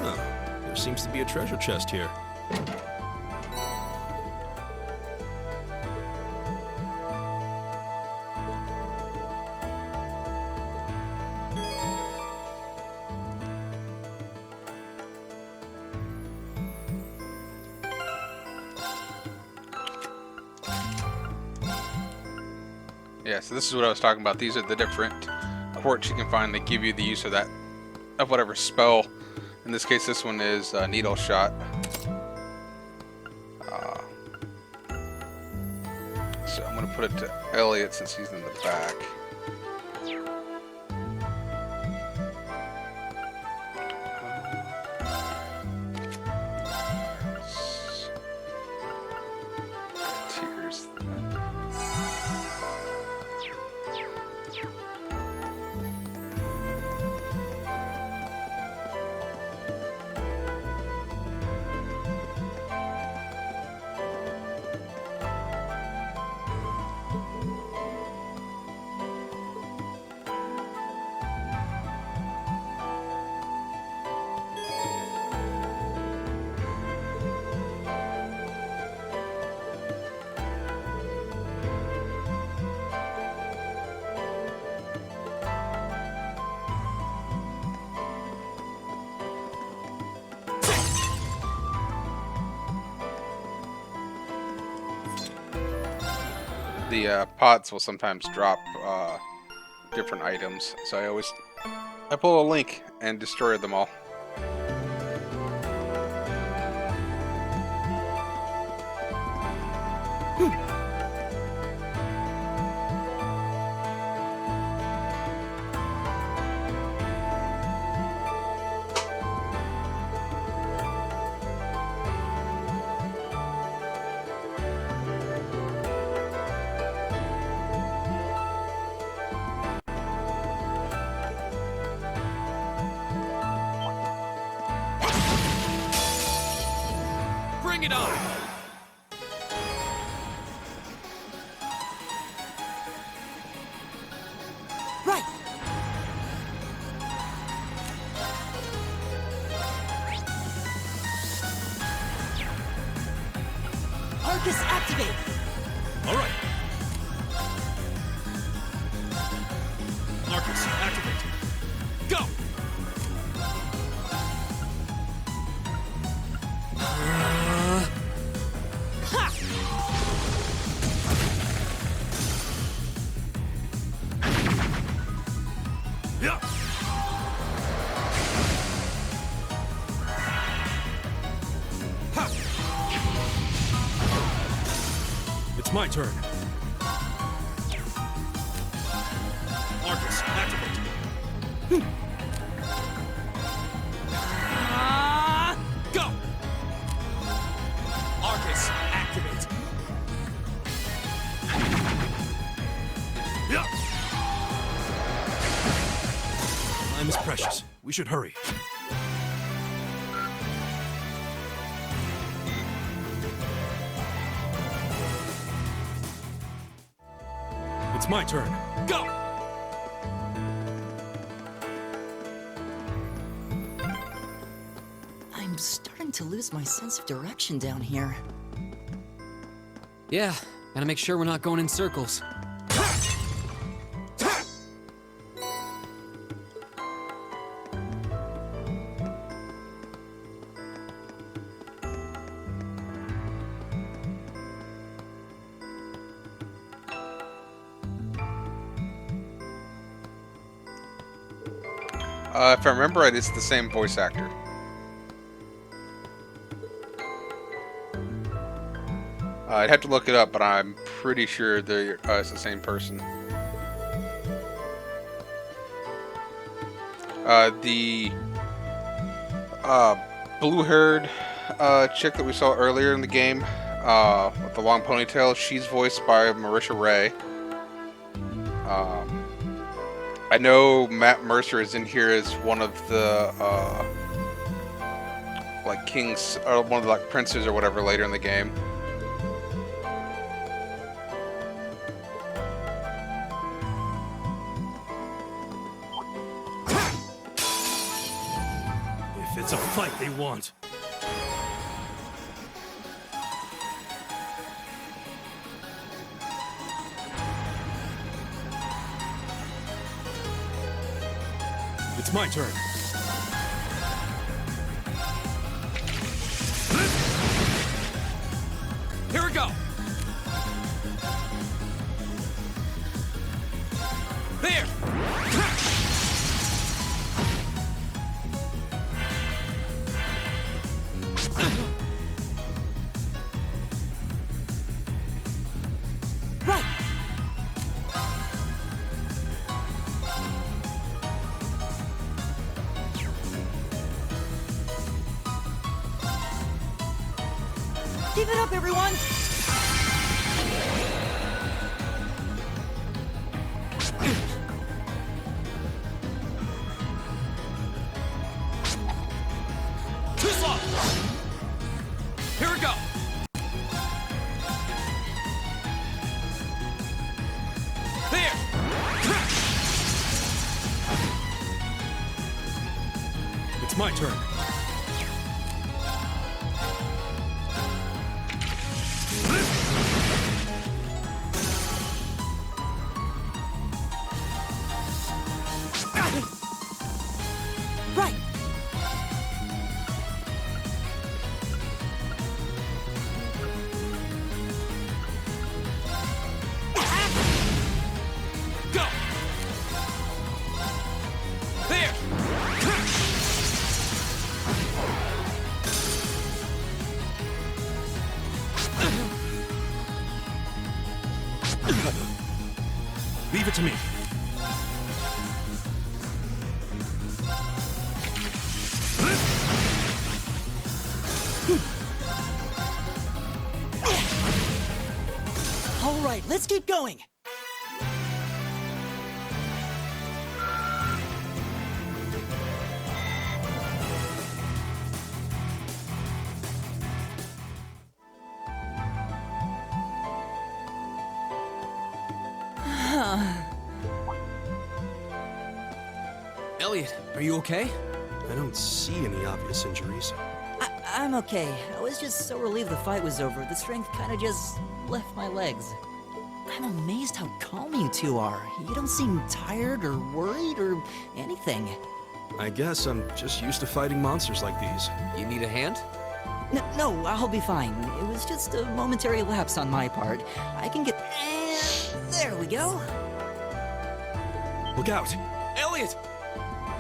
Huh, there seems to be a treasure chest here. Yeah, so this is what I was talking about. These are the different quartz you can find that give you the use of that, of whatever spell. In this case, this one is Needle Shot. So I'm going to put it to Elliot since he's in the back. Tears. The pots will sometimes drop different items, so I pull a link and destroy them all. Bring it on! Right! Arcus, activate! All right. Arcus, activate. Go! Yeah. Ha. It's my turn. Arcus, activate. Go! Arcus, activate. Yeah. Time is precious. We should hurry. It's my turn. Go! I'm starting to lose my sense of direction down here. Yeah, gotta make sure we're not going in circles. If I remember right, it's the same voice actor. I'd have to look it up, but I'm pretty sure it's the same person. The blue-haired chick that we saw earlier in the game with the long ponytail, she's voiced by Marisha Ray. I know Matt Mercer is in here as one of the like kings, or one of the like princes or whatever later in the game. If it's a fight they want. It's my turn. Here we go. Keep it up, everyone! Too slow! Here we go! There! It's my turn. Right! Go! There! Leave it to me. All right, let's keep going. Elliot, are you okay? I don't see any obvious injuries. I'm okay. I was just so relieved the fight was over. The strength kind of just left my legs. I'm amazed how calm you two are. You don't seem tired or worried or anything. I guess I'm just used to fighting monsters like these. You need a hand? No, I'll be fine. It was just a momentary lapse on my part. I can get... And there we go. Look out! Elliot!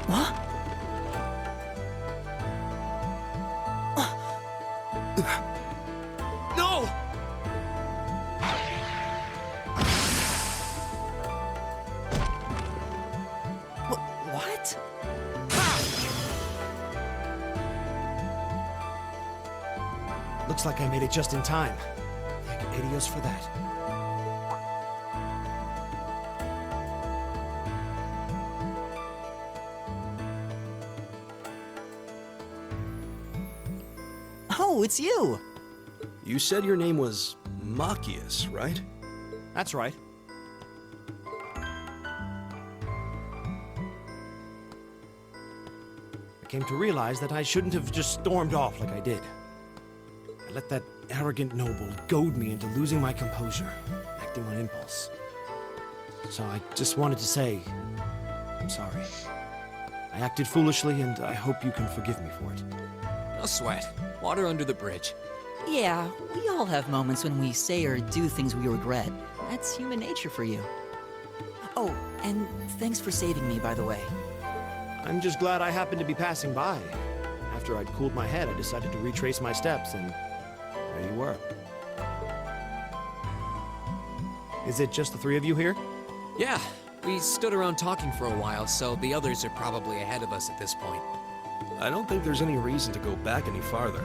What? No! What? Looks like I made it just in time. Thank Adios for that. Oh, it's you! You said your name was Machias, right? That's right. I came to realize that I shouldn't have just stormed off like I did. I let that arrogant noble goad me into losing my composure, acting on impulse. So I just wanted to say, I'm sorry. I acted foolishly, and I hope you can forgive me for it. No sweat. Water under the bridge. Yeah, we all have moments when we say or do things we regret. That's human nature for you. Oh, and thanks for saving me, by the way. I'm just glad I happened to be passing by. After I'd cooled my head, I decided to retrace my steps, and there you were. Is it just the three of you here? Yeah, we stood around talking for a while, so the others are probably ahead of us at this point. I don't think there's any reason to go back any farther.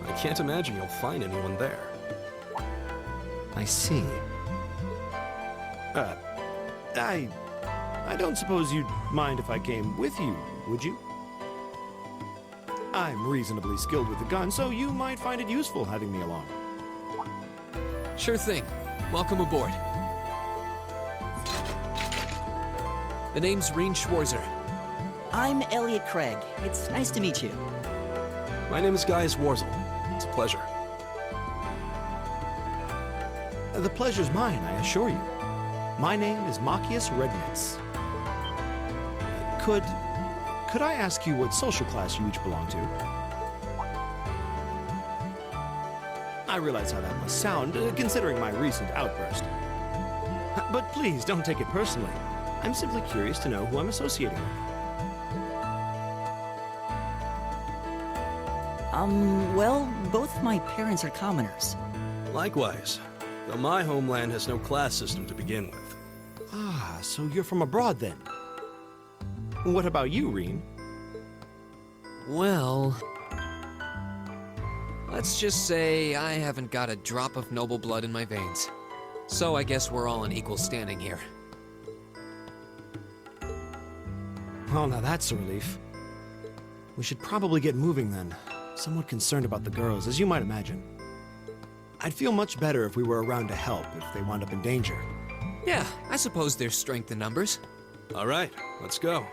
I can't imagine you'll find anyone there. I see. I don't suppose you'd mind if I came with you, would you? I'm reasonably skilled with the gun, so you might find it useful having me along. Sure thing. Welcome aboard. The name's Rean Schwarzer. I'm Elliot Craig. It's nice to meet you. My name is Gaius Warzel. It's a pleasure. The pleasure's mine, I assure you. My name is Machias Regnitz. Could I ask you what social class you each belong to? I realize how that must sound, considering my recent outburst. But please, don't take it personally. I'm simply curious to know who I'm associating with. Well, both my parents are commoners. Likewise, though my homeland has no class system to begin with. Ah, so you're from abroad then? What about you, Rean? Well, Let's just say I haven't got a drop of noble blood in my veins. So I guess we're all in equal standing here. Well, now that's a relief. We should probably get moving then. Somewhat concerned about the girls, as you might imagine. I'd feel much better if we were around to help if they wound up in danger. Yeah, I suppose there's strength in numbers. All right, let's go.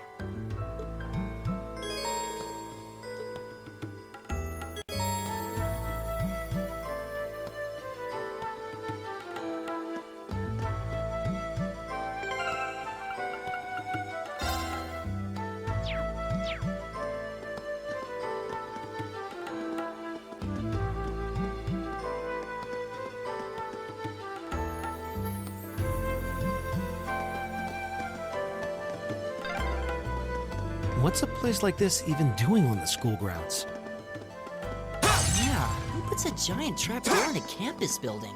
What's a place like this even doing on the school grounds? Yeah, who puts a giant trapdoor in a campus building?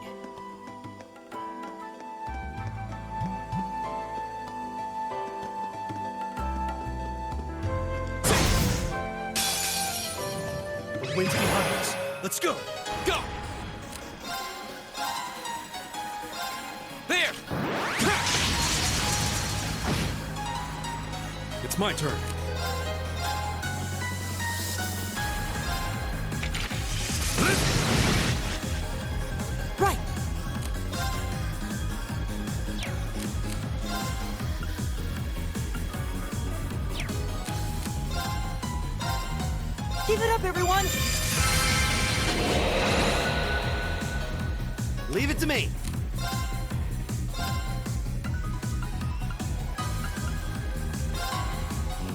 The wind's behind us. Let's go! Go! There! It's my turn. Right! Give it up, everyone! Leave it to me.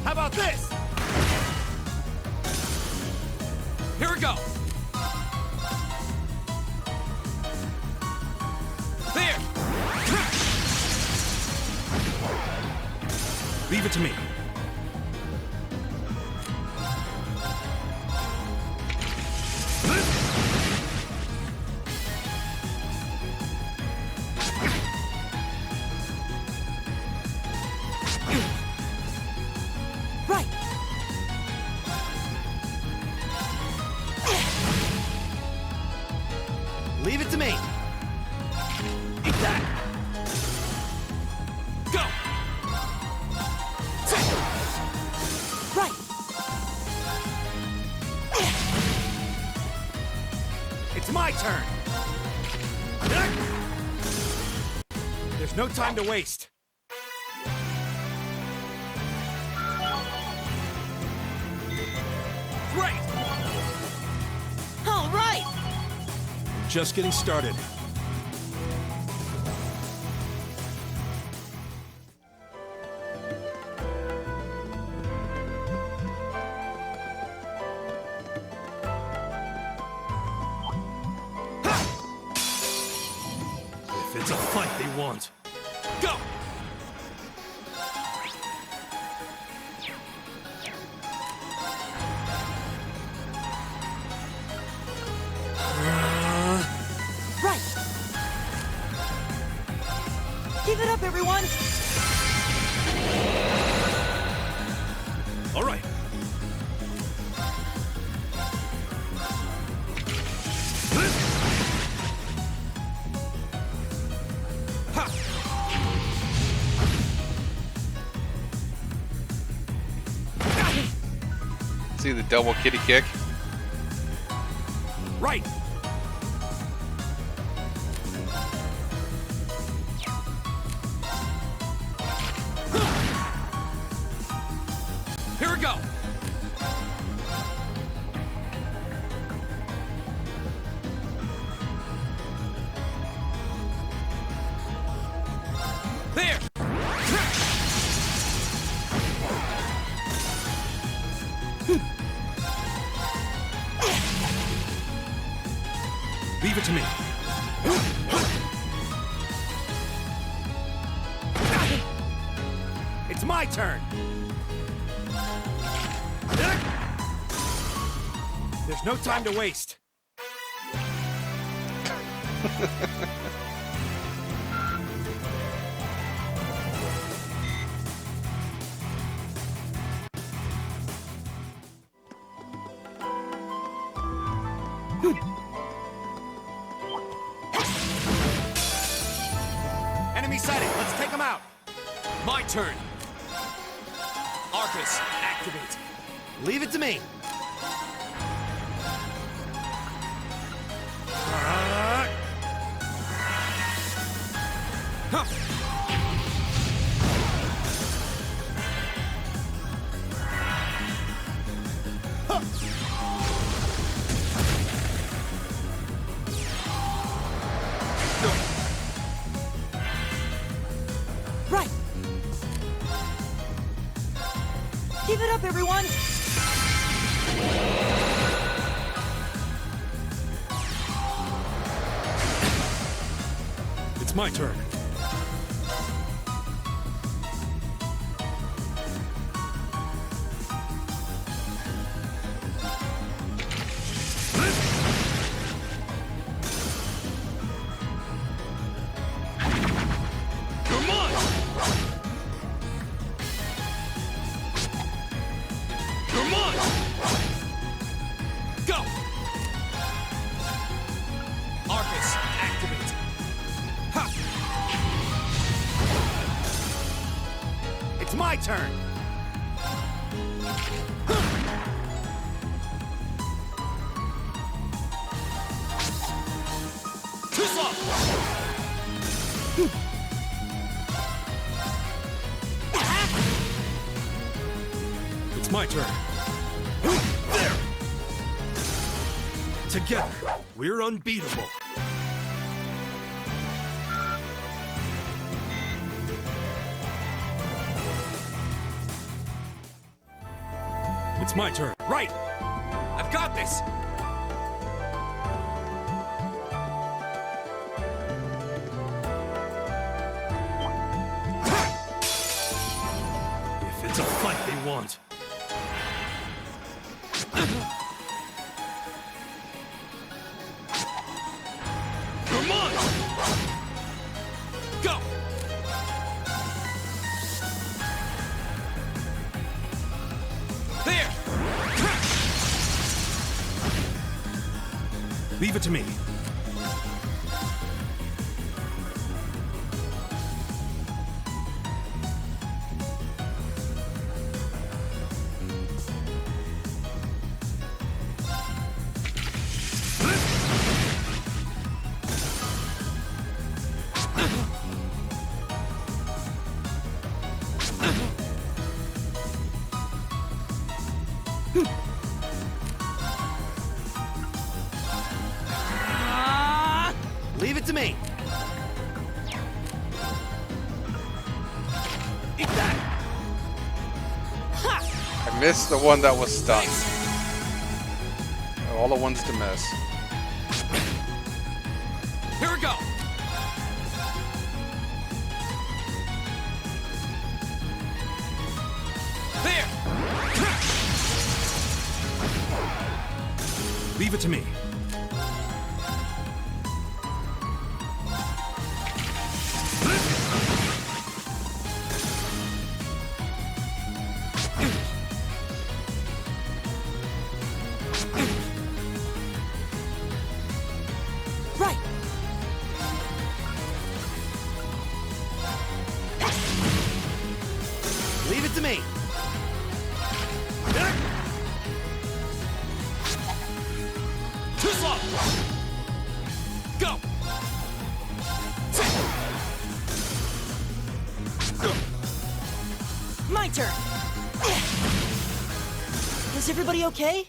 How about this? Here we go! There! Leave it to me. Right! Leave it to me. Eat that! Go! Right! It's my turn. There's no time to waste. Great! All right! Just getting started. If it's a fight they want. Go! Right! Give it up, everyone! All right. See the double kitty kick? Right! Here we go! There! Leave it to me. It's my turn. There's no time to waste. Enemy sighted. Let's take them out. My turn. Arcus, activate. Leave it to me. Right. Give it up, everyone. It's my turn. Come on! Come on! Go! Arcus, activate. Ha! It's my turn. Too slow! It's my turn. There! Together, we're unbeatable. It's my turn. Right! I've got this! If it's a fight they want. Come on! Go! There! Leave it to me. Leave it to me. Eat that. I missed the one that was stunned. All the ones to miss. Here we go! There! Leave it to me. Right. Leave it to me. Too slow! Go! My turn. Is everybody okay?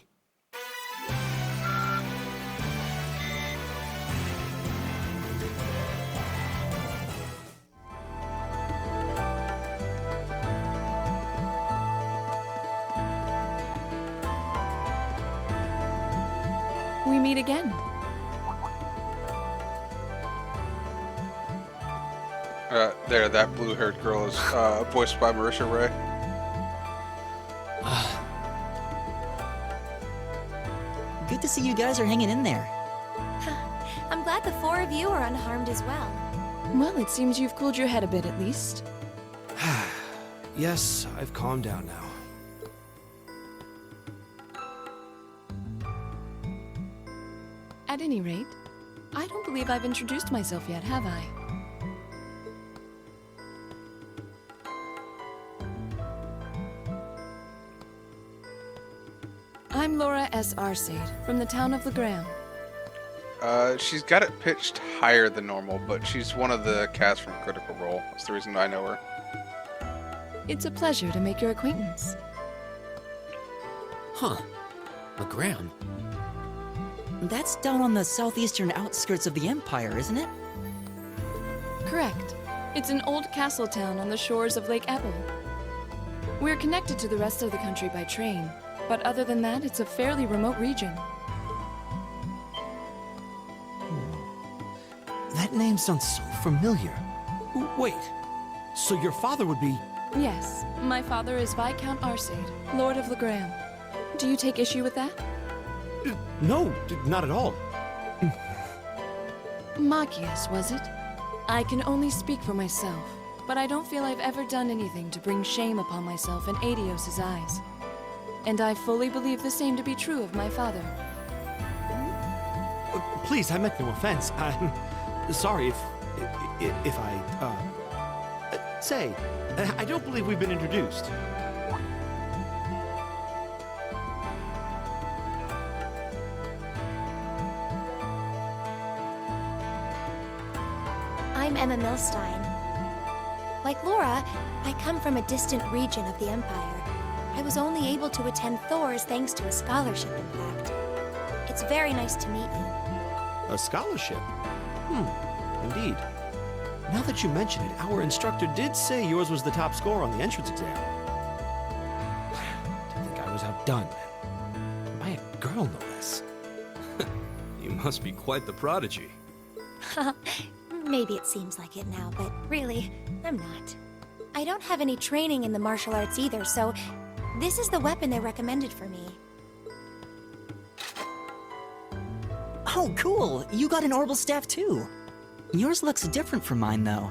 We meet again. There, that blue-haired girl is voiced by Marisha Ray. Good to see you guys are hanging in there. I'm glad the four of you are unharmed as well. Well, it seems you've cooled your head a bit at least. Yes, I've calmed down now. At any rate, I don't believe I've introduced myself yet, have I? I'm Laura S. Arcade, from the town of Legram. She's got it pitched higher than normal, but she's one of the cast from Critical Role. That's the reason I know her. It's a pleasure to make your acquaintance. Huh. Legram. That's down on the southeastern outskirts of the Empire, isn't it? Correct. It's an old castle town on the shores of Lake Ebble. We're connected to the rest of the country by train, but other than that, it's a fairly remote region. That name sounds so familiar. Wait, so your father would be... Yes, my father is Viscount Arcade, Lord of Legram. Do you take issue with that? No, not at all. Magius, was it? I can only speak for myself, but I don't feel I've ever done anything to bring shame upon myself in Adios' eyes. And I fully believe the same to be true of my father. Please, I meant no offense. I'm sorry if I, say, I don't believe we've been introduced. I'm Emma Milstein. Like Laura, I come from a distant region of the Empire. I was only able to attend Thor's thanks to a scholarship, in fact. It's very nice to meet you. A scholarship? Indeed. Now that you mention it, our instructor did say yours was the top score on the entrance exam. I think I was outdone. By a girl, no less. You must be quite the prodigy. Maybe it seems like it now, but really, I'm not. I don't have any training in the martial arts either, so this is the weapon they recommended for me. Oh, cool! You got an orbital staff too. Yours looks different from mine, though.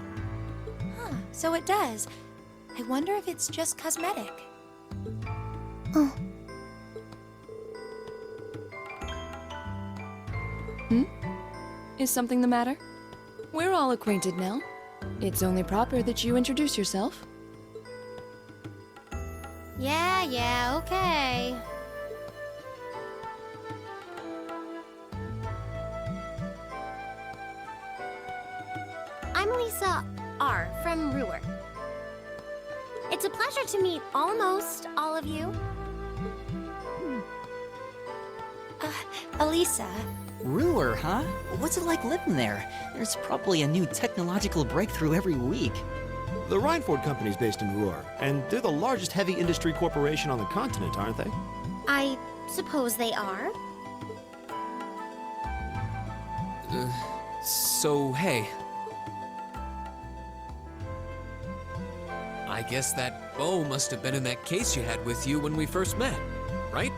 Huh, so it does. I wonder if it's just cosmetic. Is something the matter? We're all acquainted now. It's only proper that you introduce yourself. Yeah, okay. I'm Lisa R. from Ruhr. It's a pleasure to meet almost all of you. Elisa. Ruhr, huh? What's it like living there? There's probably a new technological breakthrough every week. The Reinford Company's based in Ruhr, and they're the largest heavy industry corporation on the continent, aren't they? I suppose they are. So, hey. I guess that bow must have been in that case you had with you when we first met, right?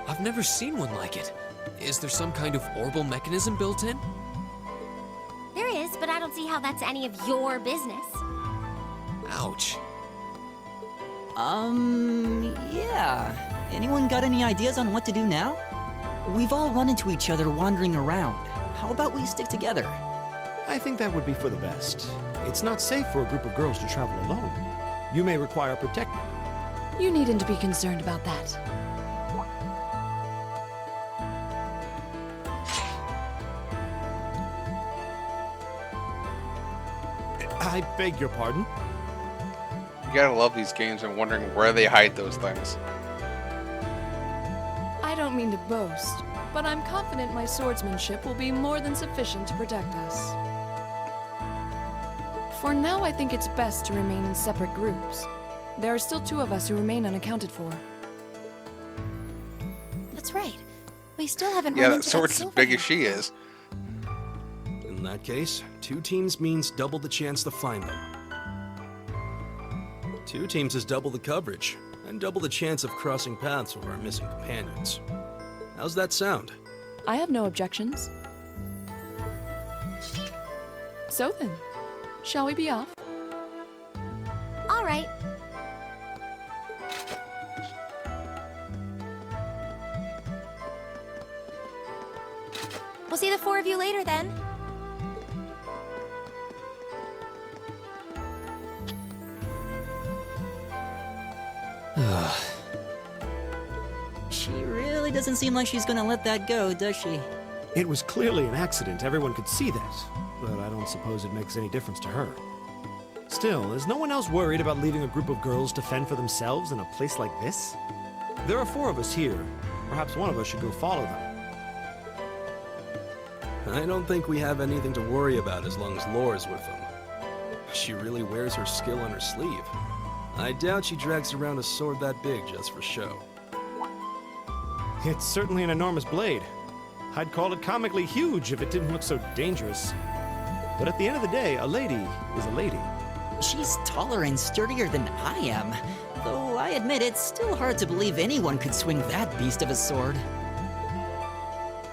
I've never seen one like it. Is there some kind of orbital mechanism built in? There is, but I don't see how that's any of your business. Ouch. Yeah. Anyone got any ideas on what to do now? We've all run into each other wandering around. How about we stick together? I think that would be for the best. It's not safe for a group of girls to travel alone. You may require protection. You needn't to be concerned about that. I beg your pardon? You gotta love these games and wondering where they hide those things. I don't mean to boast, but I'm confident my swordsmanship will be more than sufficient to protect us. For now, I think it's best to remain in separate groups. There are still 2 of us who remain unaccounted for. That's right. We still haven't Yeah, run that into sword's as silver big one. as she is. In that case, 2 teams means double the chance to find them. 2 teams is double the coverage, and double the chance of crossing paths with our missing companions. How's that sound? I have no objections. So then, shall we be off? All right. We'll see the 4 of you later then. She really really doesn't seem like she's gonna let that go, does she? It was clearly an accident, everyone could see that. But I don't suppose it makes any difference to her. Still, is no one else worried about leaving a group of girls to fend for themselves in a place like this? There are 4 of us here. Perhaps one of us should go follow them. I don't think we have anything to worry about as long as Laura's with them. She really wears her skill on her sleeve. I doubt she drags around a sword that big just for show. It's certainly an enormous blade. I'd call it comically huge if it didn't look so dangerous. But at the end of the day, a lady is a lady. She's taller and sturdier than I am. Though I admit it's still hard to believe anyone could swing that beast of a sword.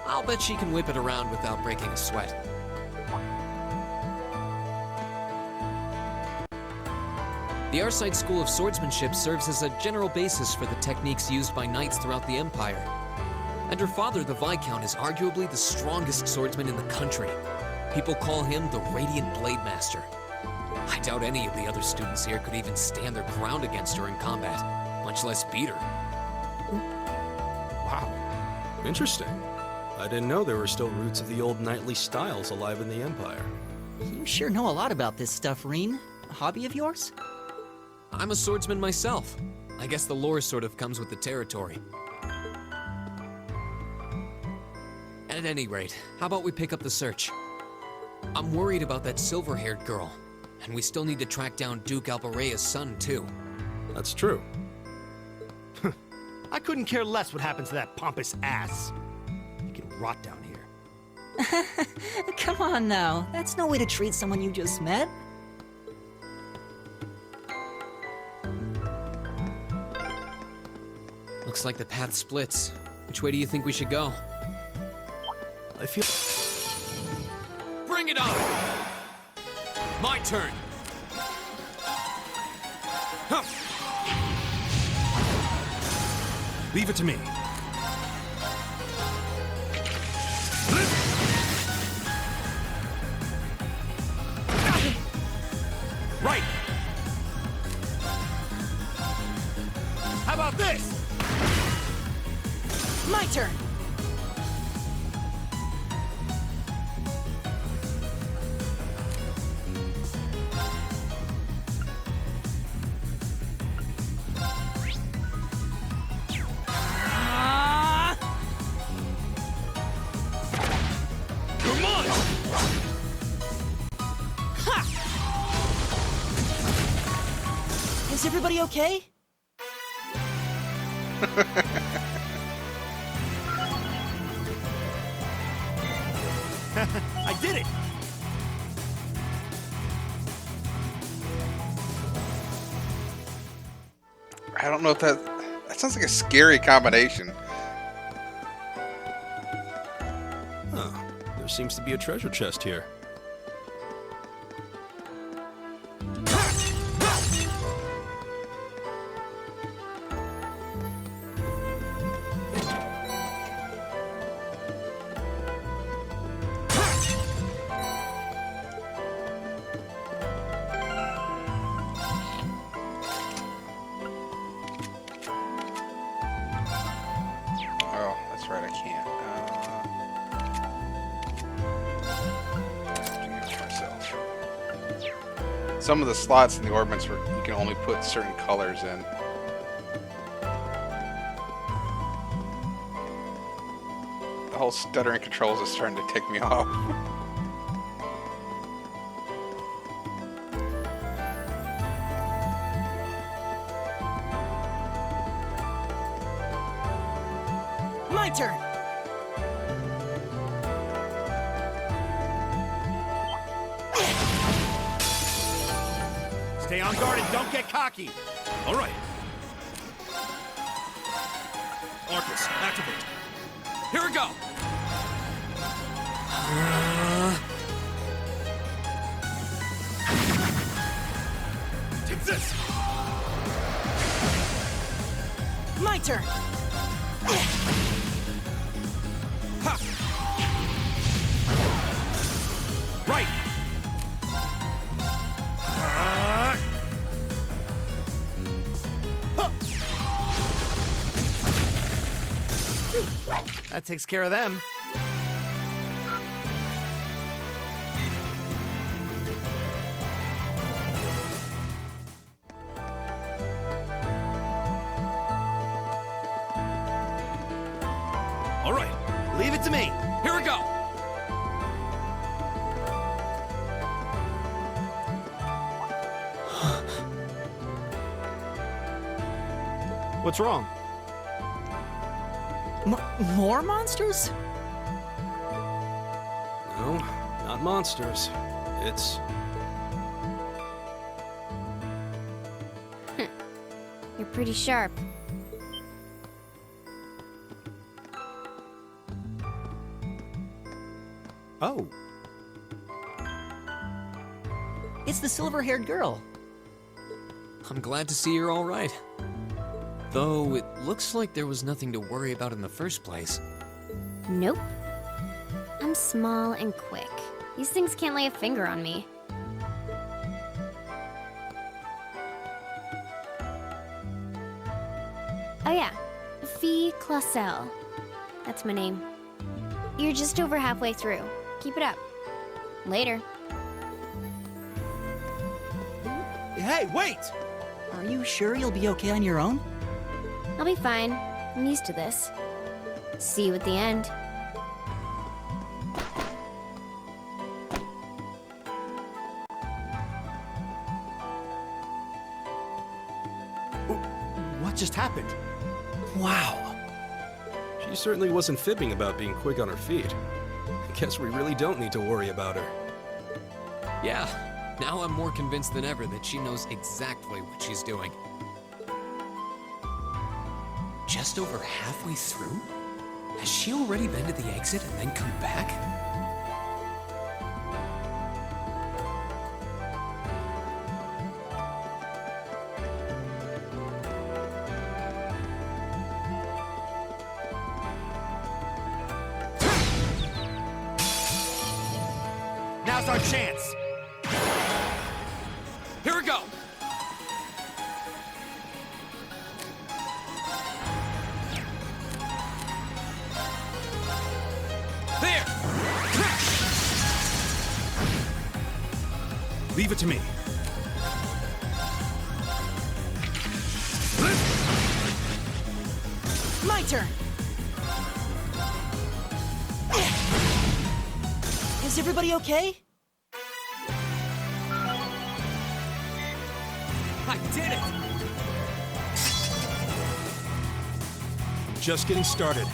I'll bet she can whip it around without breaking a sweat. The Arcite School of Swordsmanship serves as a general basis for the techniques used by knights throughout the Empire. And her father, the Viscount, is arguably the strongest swordsman in the country. People call him the Radiant Blade Master. I doubt any of the other students here could even stand their ground against her in combat, much less beat her. Wow. Interesting. I didn't know there were still roots of the old knightly styles alive in the Empire. You sure know a lot about this stuff, Reen. A hobby of yours? I'm a swordsman myself. I guess the lore sort of comes with the territory. At any rate, how about we pick up the search? I'm worried about that silver-haired girl, and we still need to track down Duke Albarea's son, too. That's true. I couldn't care less what happens to that pompous ass. He can rot down here. Come on now, that's no way to treat someone you just met. Looks like the path splits. Which way do you think we should go? I feel... Bring it on! My turn! Huh. Leave it to me. Right! How about this? My turn! Come on! Ha! Is everybody okay? I did it! I don't know if that sounds like a scary combination. Huh. There seems to be a treasure chest here. Oh, that's right, I can't. Myself. Some of the slots in the orbits where you can only put certain colors in. The whole stuttering controls is starting to tick me off. My turn! Stay on guard and don't get cocky. All right. Arcus, activate. Here we go! Take this. My turn! Ha. Right. Huh. that takes care of them. All right, leave it to me. Here we go! What's wrong? More monsters? No, not monsters. It's... You're pretty sharp. Oh. It's the silver-haired girl. I'm glad to see you're all right. Though it looks like there was nothing to worry about in the first place. Nope. I'm small and quick. These things can't lay a finger on me. Oh yeah, Fee Clausel. That's my name. You're just over halfway through. Keep it up. Later. Hey, wait! Are you sure you'll be okay on your own? I'll be fine. I'm used to this. See you at the end. What just happened? Wow. She certainly wasn't fibbing about being quick on her feet. I guess we really don't need to worry about her. Yeah, now I'm more convinced than ever that she knows exactly what she's doing. Just over halfway through? Has she already been to the exit and then come back? Now's our chance! Here we go! There! Leave it to me. My turn! Is everybody okay? I did it! Just getting started.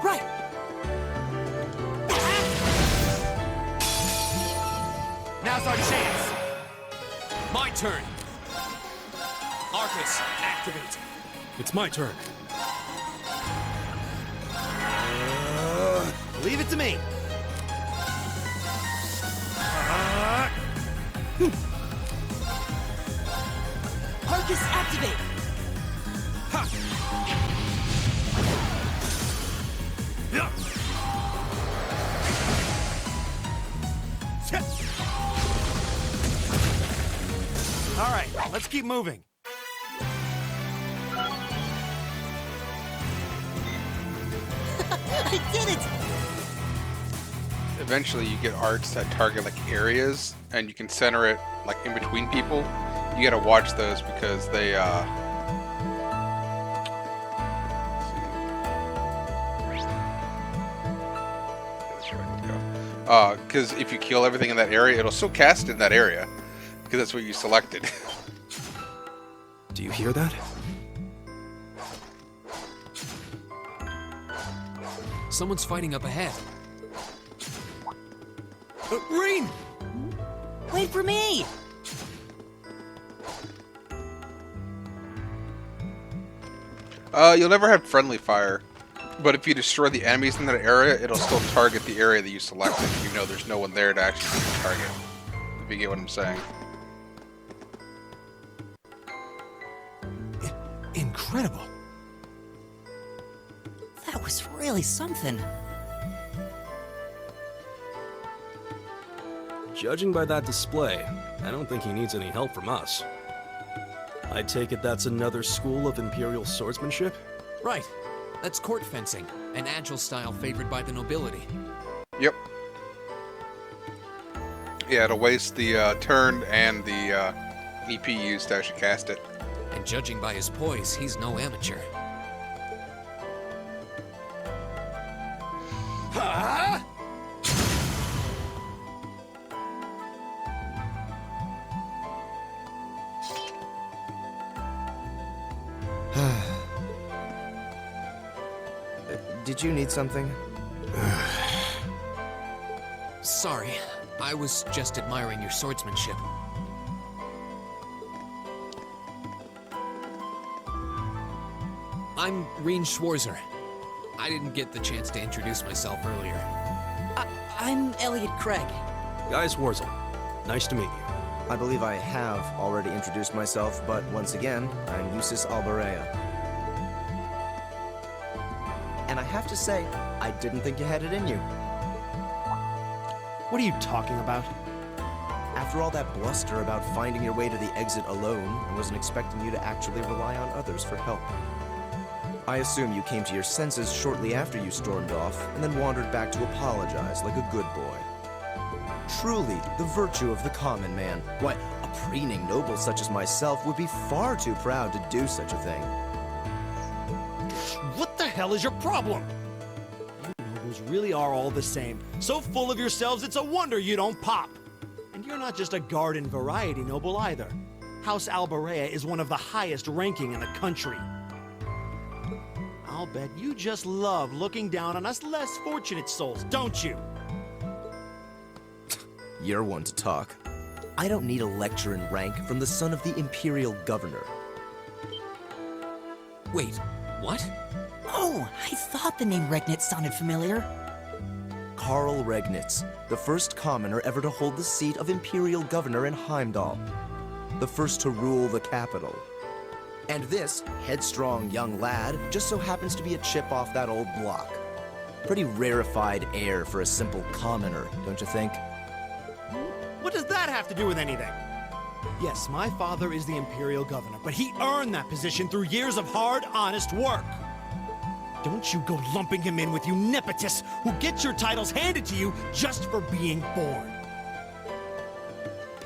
Right! Now's our chance! My turn! Arcus, activate! It's my turn. Leave it to me. Arcus, activate! All right, let's keep moving. I did it! Eventually you get arts that target like areas and you can center it like in between people. You gotta watch those because they because if you kill everything in that area, it'll still cast in that area because that's what you selected. Do you hear that? Someone's fighting up ahead. Green! Wait for me! You'll never have friendly fire, but if you destroy the enemies in that area, it'll still target the area that you selected, even though there's no one there to actually target. If you get what I'm saying. Incredible. That was really something. Judging by that display, I don't think he needs any help from us. I take it that's another school of Imperial swordsmanship? Right. That's court fencing, an agile style favored by the nobility. Yep. Yeah, it'll waste the turn and the EP used to actually cast it. And judging by his poise, he's no amateur. Did you need something? Sorry, I was just admiring your swordsmanship. I'm Reen Schwarzer. I didn't get the chance to introduce myself earlier. I'm Elliot Craig. Gaius Warzel. Nice to meet you. I believe I have already introduced myself, but once again, I'm Jusis Alberea. And I have to say, I didn't think you had it in you. What are you talking about? After all that bluster about finding your way to the exit alone, I wasn't expecting you to actually rely on others for help. I assume you came to your senses shortly after you stormed off, and then wandered back to apologize like a good boy. Truly, the virtue of the common man. Why, a preening noble such as myself would be far too proud to do such a thing. What the hell is your problem? You nobles really are all the same. So full of yourselves, it's a wonder you don't pop. And you're not just a garden variety noble either. House Alberea is one of the highest ranking in the country. I'll bet you just love looking down on us less fortunate souls, don't you? You're one to talk. I don't need a lecture in rank from the son of the Imperial Governor. Wait, what? Oh, I thought the name Regnitz sounded familiar. Karl Regnitz, the first commoner ever to hold the seat of Imperial Governor in Heimdall. The first to rule the capital. And this headstrong young lad just so happens to be a chip off that old block. Pretty rarefied air for a simple commoner, don't you think? What does that have to do with anything? Yes, my father is the Imperial Governor, but he earned that position through years of hard, honest work. Don't you go lumping him in with you nepotists who get your titles handed to you just for being born.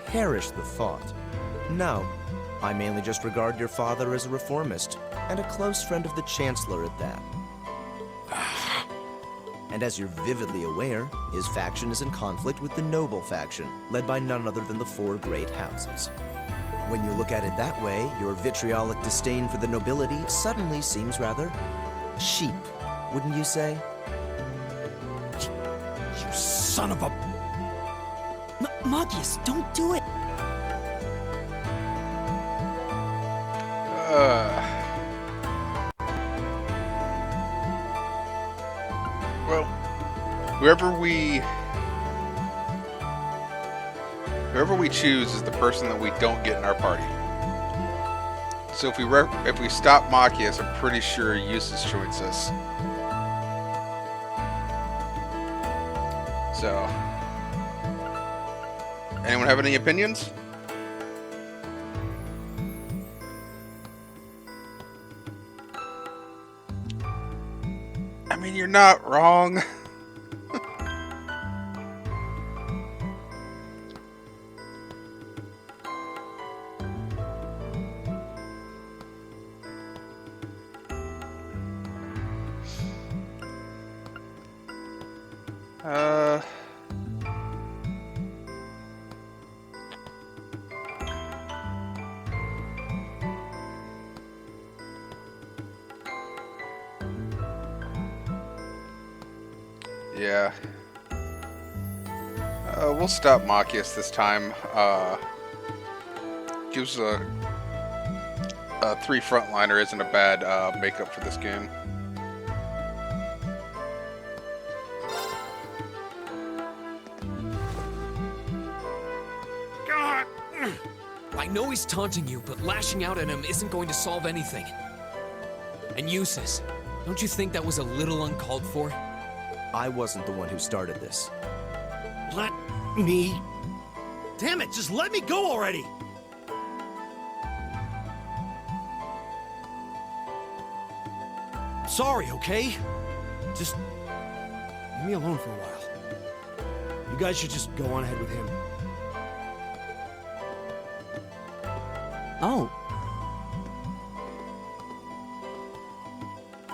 Perish the thought. No, I mainly just regard your father as a reformist, and a close friend of the Chancellor at that. And as you're vividly aware, his faction is in conflict with the noble faction, led by none other than the four great houses. When you look at it that way, your vitriolic disdain for the nobility suddenly seems rather cheap, wouldn't you say? You son of a... Magius, don't do it! Well, whoever we choose is the person that we don't get in our party. So if we stop Machias, I'm pretty sure Jusis joins us. So, anyone have any opinions? I mean, you're not wrong. Yeah. We'll stop Machias this time. Gives a 3 frontliner isn't a bad makeup for this game. I know he's taunting you, but lashing out at him isn't going to solve anything. And Jusis, don't you think that was a little uncalled for? I wasn't the one who started this. Let me Damn it, just let me go already! Sorry, okay? Just leave me alone for a while. You guys should just go on ahead with him. Oh.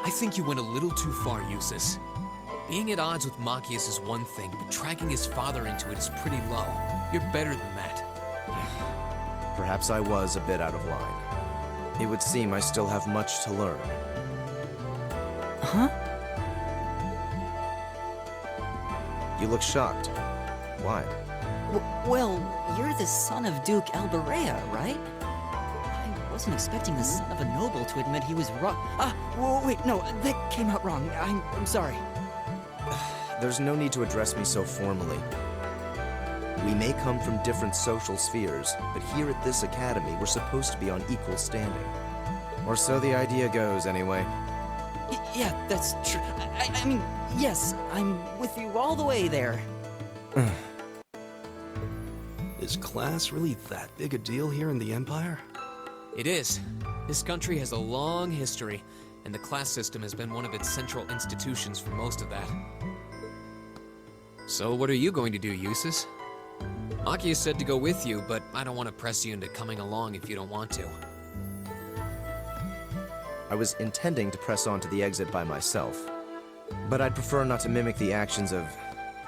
I think you went a little too far, Eustace. Being at odds with Machias is one thing, but dragging his father into it is pretty low. You're better than that. Perhaps I was a bit out of line. It would seem I still have much to learn. Huh? You look shocked. Why? Well, you're the son of Duke Alberea, right? I wasn't expecting the son of a noble to admit he was wrong. Wait, no, that came out wrong. I'm sorry. There's no need to address me so formally. We may come from different social spheres, but here at this academy, we're supposed to be on equal standing. Or so the idea goes, anyway. Yeah, that's true. I mean, yes, I'm with you all the way there. Is class really that big a deal here in the Empire? It is. This country has a long history, and the class system has been one of its central institutions for most of that. So what are you going to do, Eustace? Machias said to go with you, but I don't want to press you into coming along if you don't want to. I was intending to press on to the exit by myself, but I'd prefer not to mimic the actions of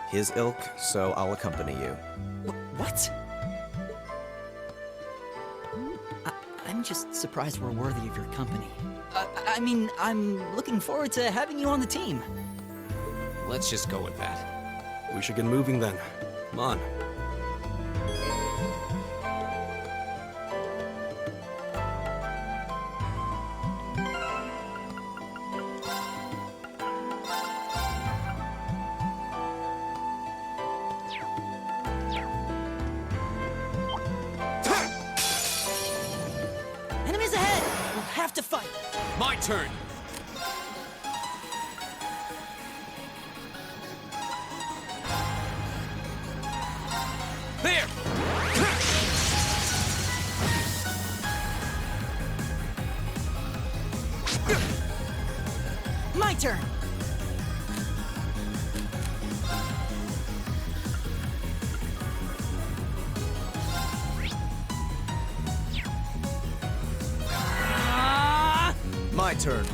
his ilk, so I'll accompany you. What? I'm just surprised we're worthy of your company. I mean, I'm looking forward to having you on the team. Let's just go with that. We should get moving then. Come on. Enemies ahead! We'll have to fight! My turn! There! My turn! My turn.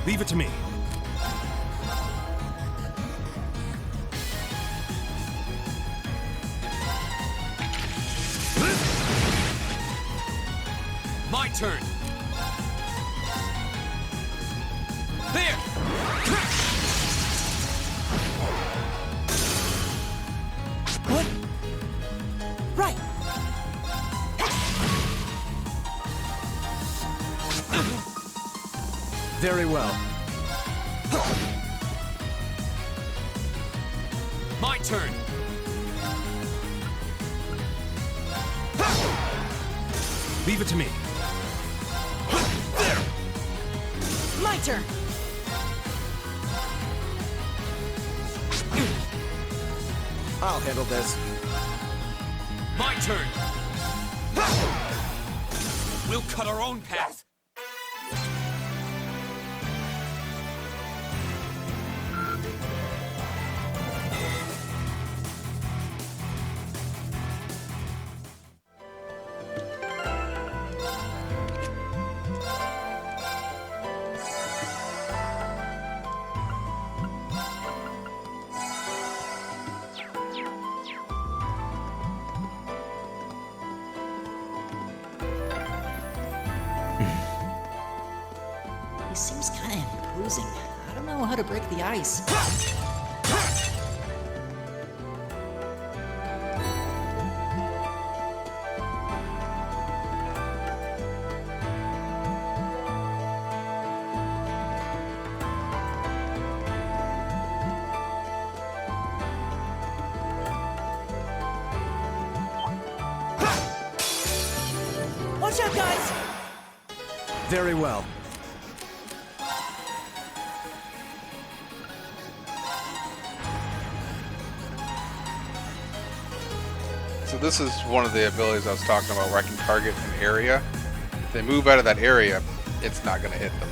Leave it to me. My turn! There! What? Right! Very well. My turn! Leave it to me. My turn! I'll handle this. My turn! We'll cut our own path! He seems kind of imposing. I don't know how to break the ice. Watch out, guys! Very well. So this is one of the abilities I was talking about, where I can target an area. If they move out of that area, it's not going to hit them.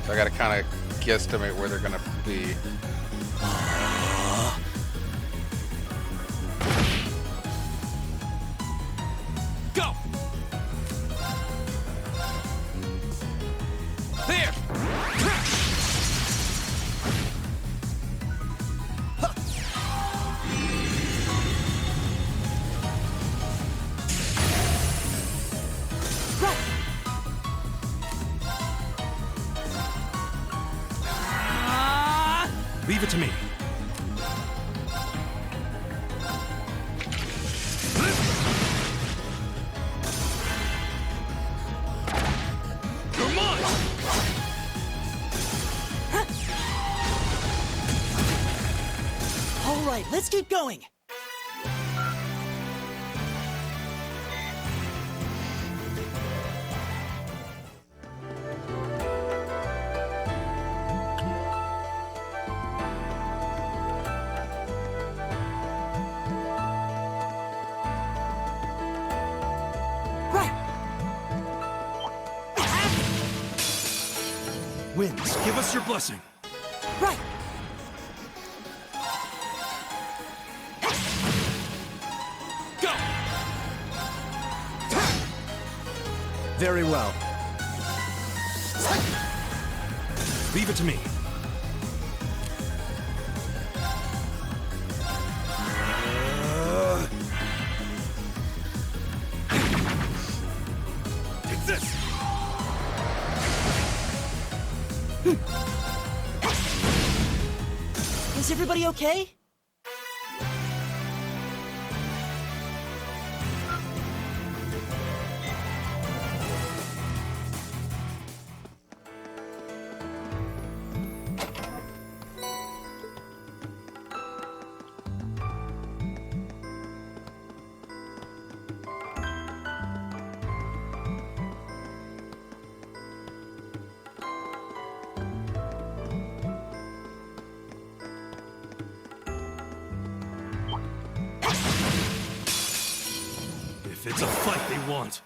So I got to kind of guesstimate where they're going to be. Go! There! Leave it to me. You're mine! All right, let's keep going. Winds, give us your blessing. Right. Go! Very well. Leave it to me. Take this! Is everybody okay? If it's a fight they want.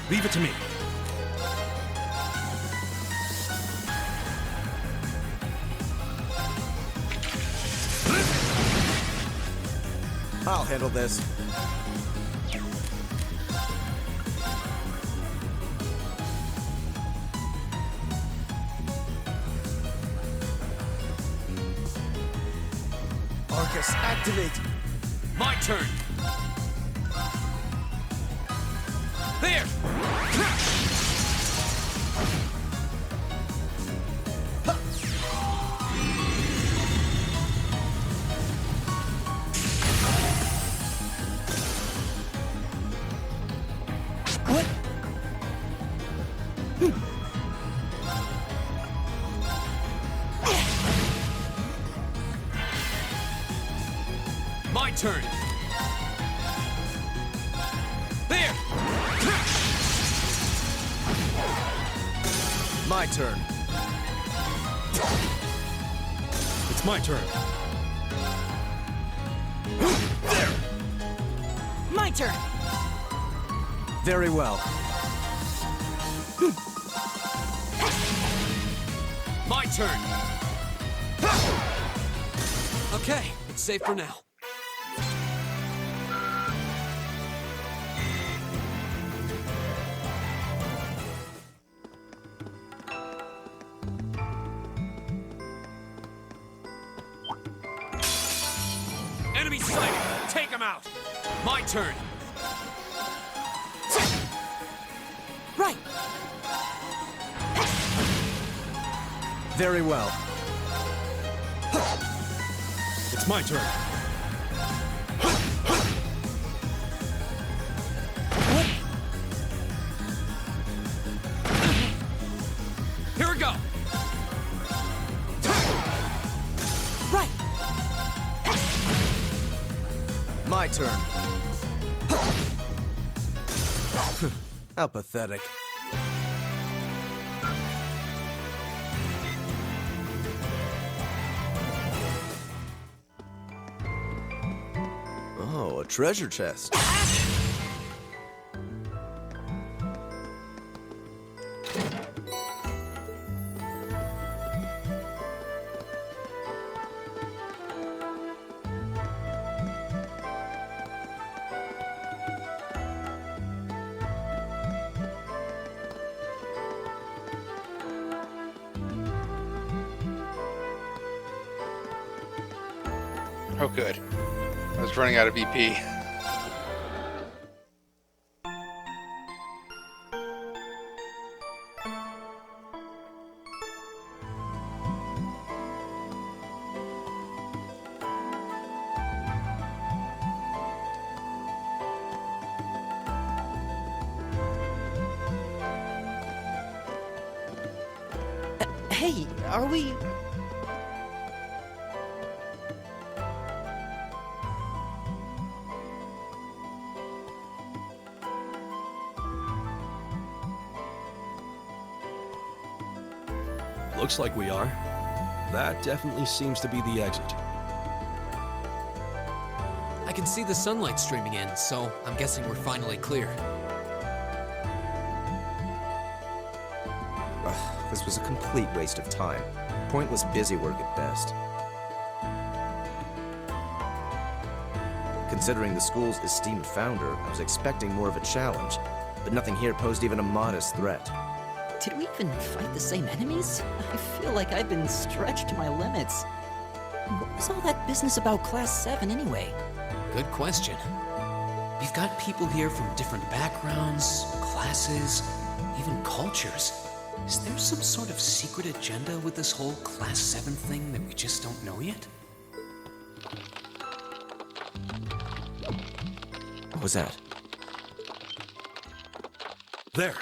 Leave it to me. I'll handle this. Arcus, activate! My turn! There! What? My turn! There! My turn. It's my turn. There! My turn! Very well. My turn! Okay, it's safe for now. Enemy sighted! Take him out! My turn! Right! Very well. It's my turn. Here we go! My turn. How pathetic. Oh, a treasure chest. Oh, good. I was running out of EP. Hey, are we... Looks like we are. That definitely seems to be the exit. I can see the sunlight streaming in, so I'm guessing we're finally clear. Ugh, this was a complete waste of time. Pointless busy work at best. Considering the school's esteemed founder, I was expecting more of a challenge, but nothing here posed even a modest threat. Did we even fight the same enemies? I feel like I've been stretched to my limits. What was all that business about Class 7 anyway? Good question. We've got people here from different backgrounds, classes, even cultures. Is there some sort of secret agenda with this whole Class 7 thing that we just don't know yet? What was that? There.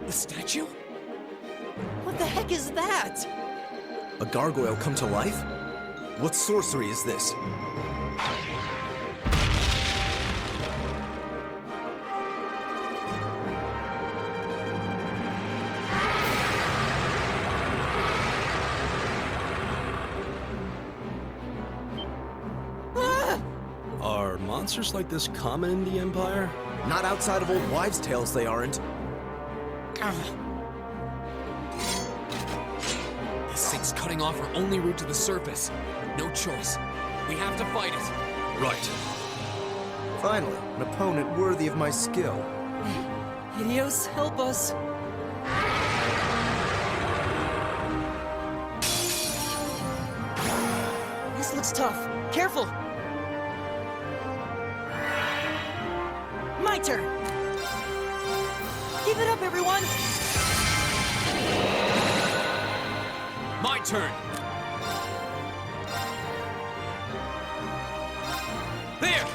The statue? What the heck is that? A gargoyle come to life? What sorcery is this? Are monsters like this common in the Empire? Not outside of old wives' tales, they aren't. This thing's cutting off our only route to the surface. No choice. We have to fight it. Right. Finally, an opponent worthy of my skill. Idios, help us. This looks tough. Careful! My turn! Keep it up, everyone! My turn! There!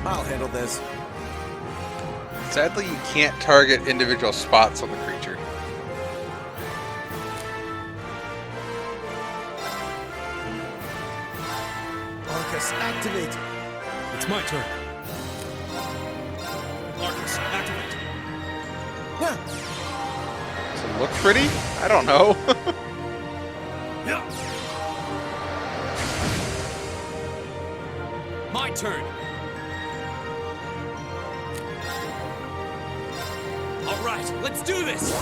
I'll handle this. Sadly, you can't target individual spots on the creature. Arcus, activate! It's my turn. Arcus, activate. Does it look pretty? I don't know. Yeah. My turn! Alright, let's do this!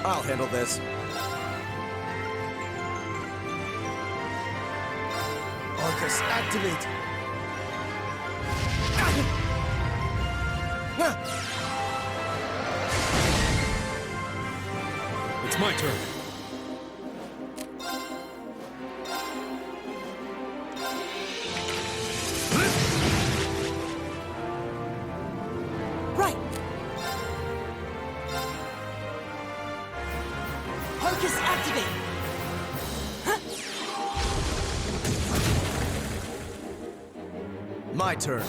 I'll handle this. Arcus, activate! It's my turn. Right! Arcus, activate! My turn.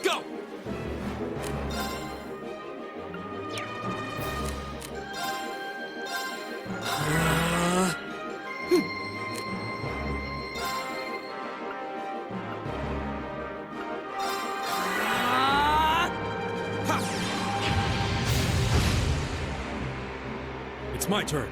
Go! It's my turn.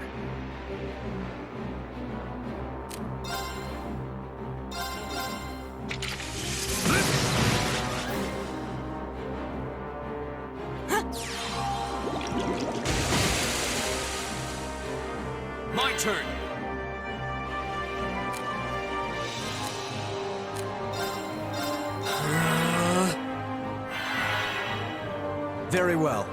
My turn. Very well.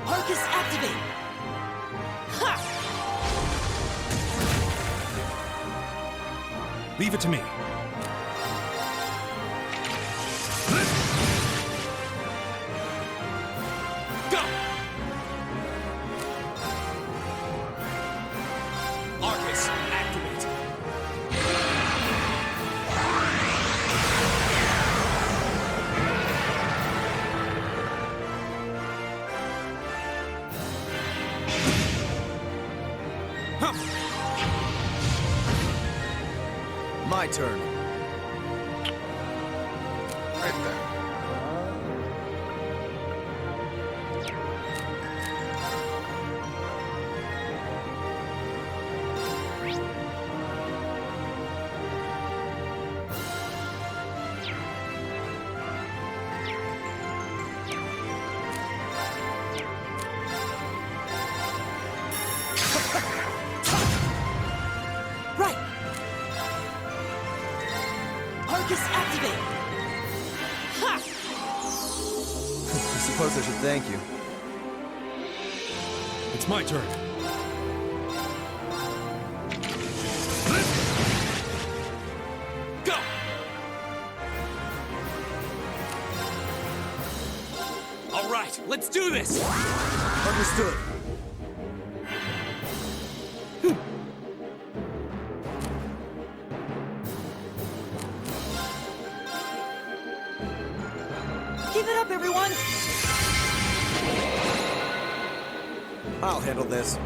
Arcus, activate! Leave it to me. Go! Arcus, activate. My turn. Right there. Right! Arcus, activate! Ha! I suppose I should thank you. It's my turn. Go! All right, let's do this! Understood. Keep it up, everyone! I'll handle this.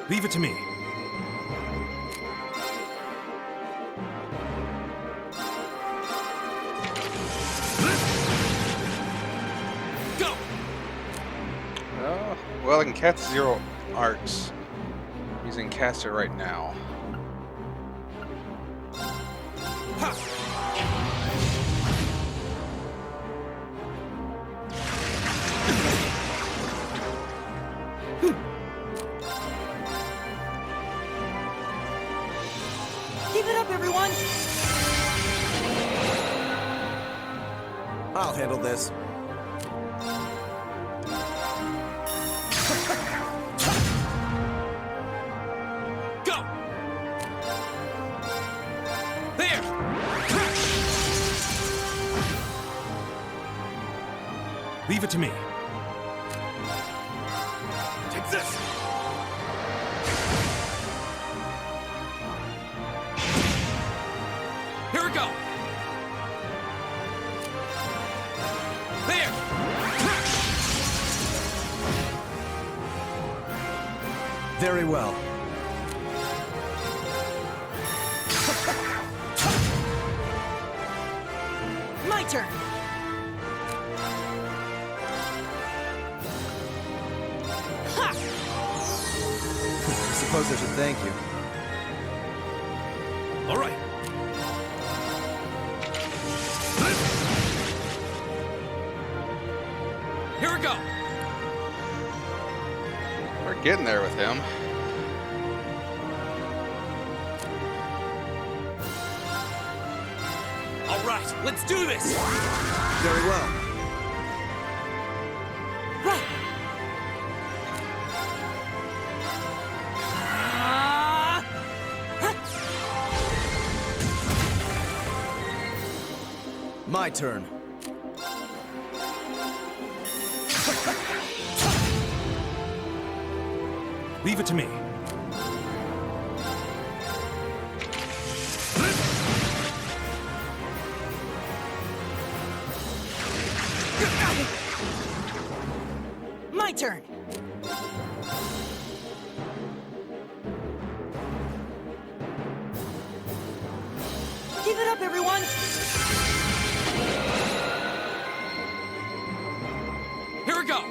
Leave it to me. Go! Well, I can cast 0 arts using caster right now. Keep it up, everyone! I'll handle this. Go! There! Leave it to me. Take this! Here we go! There! Very well. My turn! Ha! I suppose I should thank you. All right. Here we go. We're getting there with him. Let's do this! Very well. My turn. Leave it to me. My turn. Give it up, everyone! Here we go!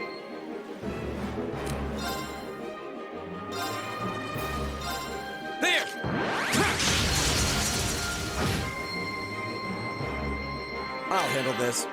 There! I'll handle this.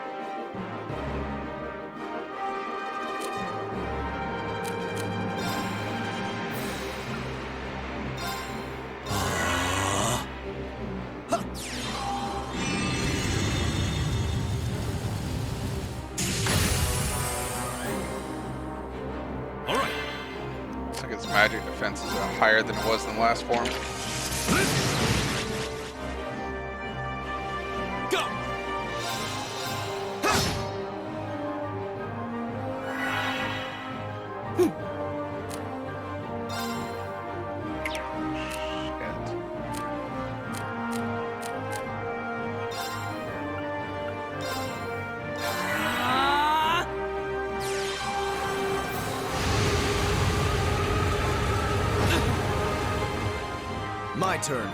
Looks like its magic defense is higher than it was in the last form. Go! My turn.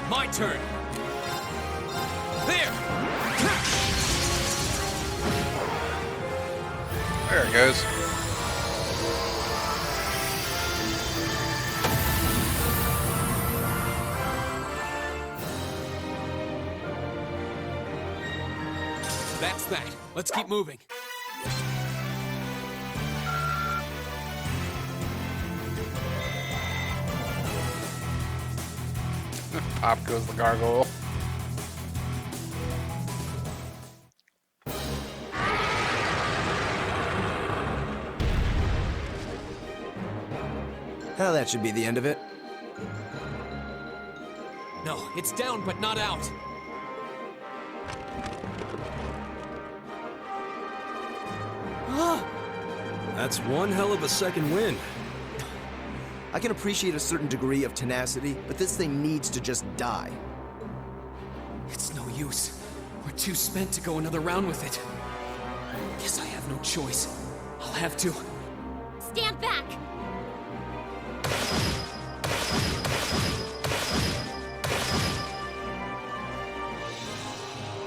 My turn! There! There it goes. That's that. Let's keep moving. Pop goes the gargoyle. Well, that should be the end of it. No, it's down but not out. That's one hell of a second win. I can appreciate a certain degree of tenacity, but this thing needs to just die. It's no use. We're too spent to go another round with it. Guess I have no choice. I'll have to. Stand back!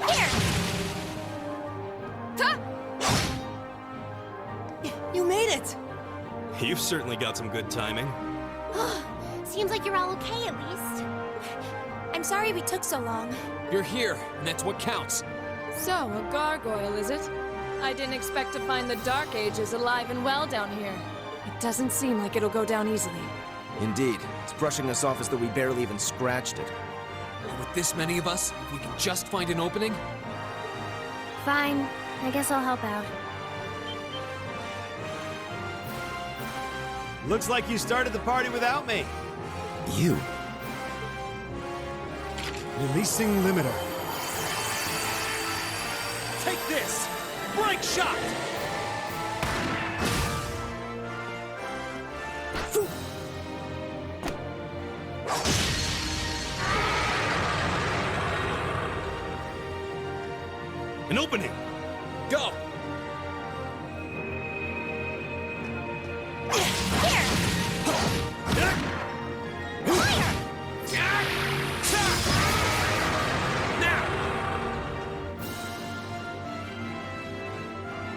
Here! You made it! You've certainly got some good timing. Seems like you're all okay, at least. I'm sorry we took so long. You're here, and that's what counts. So, a gargoyle, is it? I didn't expect to find the Dark Ages alive and well down here. It doesn't seem like it'll go down easily. Indeed. It's brushing us off as though we barely even scratched it. With this many of us, if we can just find an opening. Fine. I guess I'll help out. Looks like you started the party without me. You? Releasing limiter. Take this! Bright shot! An opening. Go!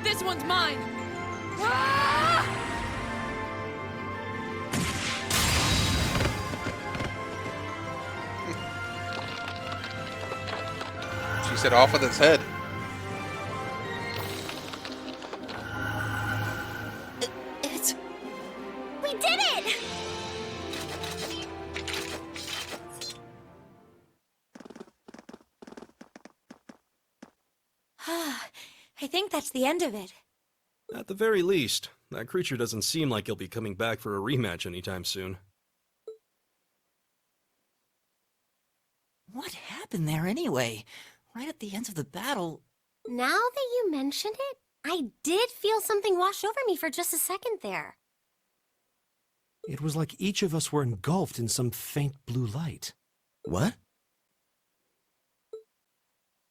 This one's mine! She said off with its head. I think that's the end of it. At the very least, that creature doesn't seem like he'll be coming back for a rematch anytime soon. What happened there anyway? Right at the end of the battle. Now that you mention it, I did feel something wash over me for just a second there. It was like each of us were engulfed in some faint blue light. What?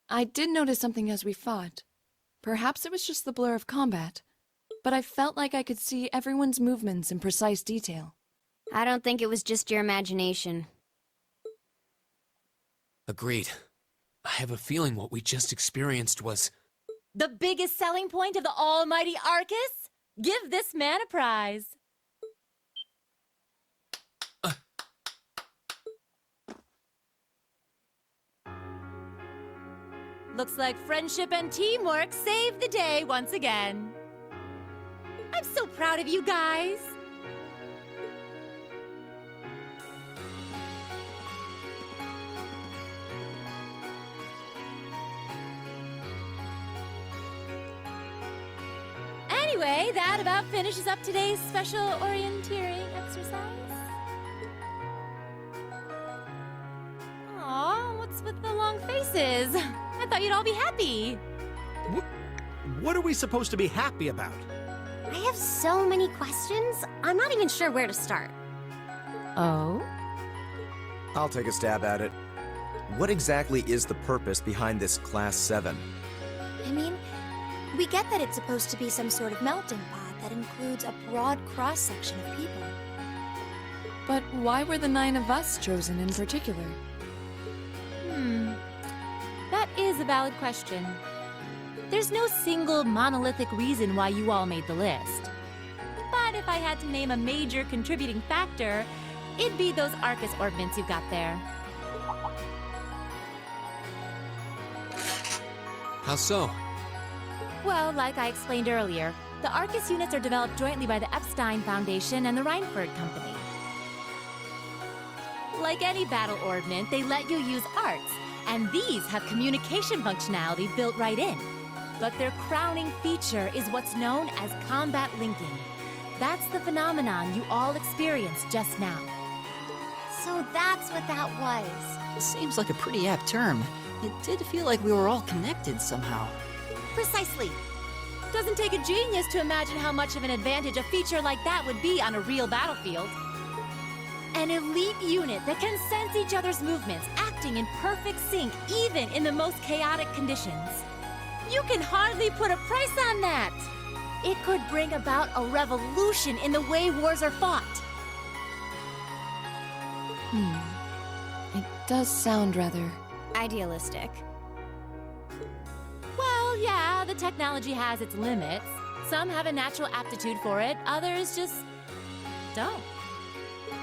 I did notice something as we fought. Perhaps it was just the blur of combat, but I felt like I could see everyone's movements in precise detail. I don't think it was just your imagination. Agreed. I have a feeling what we just experienced was... The biggest selling point of the almighty Arcus? Give this man a prize. Looks like friendship and teamwork saved the day once again. I'm so proud of you guys. Anyway, that about finishes up today's special orienteering exercise. Aw, what's with the long faces? I thought you'd all be happy. What are we supposed to be happy about? I have so many questions, I'm not even sure where to start. Oh? I'll take a stab at it. What exactly is the purpose behind this Class 7? I mean, we get that it's supposed to be some sort of melting pot that includes a broad cross-section of people. But why were the 9 of us chosen in particular? That is a valid question. There's no single monolithic reason why you all made the list. But if I had to name a major contributing factor, it'd be those Arcus ordnance you've got there. How so? Well, like I explained earlier, the Arcus units are developed jointly by the Epstein Foundation and the Reinford Company. Like any battle ordnance, they let you use arts, and these have communication functionality built right in. But their crowning feature is what's known as combat linking. That's the phenomenon you all experienced just now. So that's what that was. Seems like a pretty apt term. It did feel like we were all connected somehow. Precisely. Doesn't take a genius to imagine how much of an advantage a feature like that would be on a real battlefield. An elite unit that can sense each other's movements, acting in perfect sync even in the most chaotic conditions. You can hardly put a price on that. It could bring about a revolution in the way wars are fought. It does sound rather... idealistic. Well, yeah, the technology has its limits. Some have a natural aptitude for it, others just don't.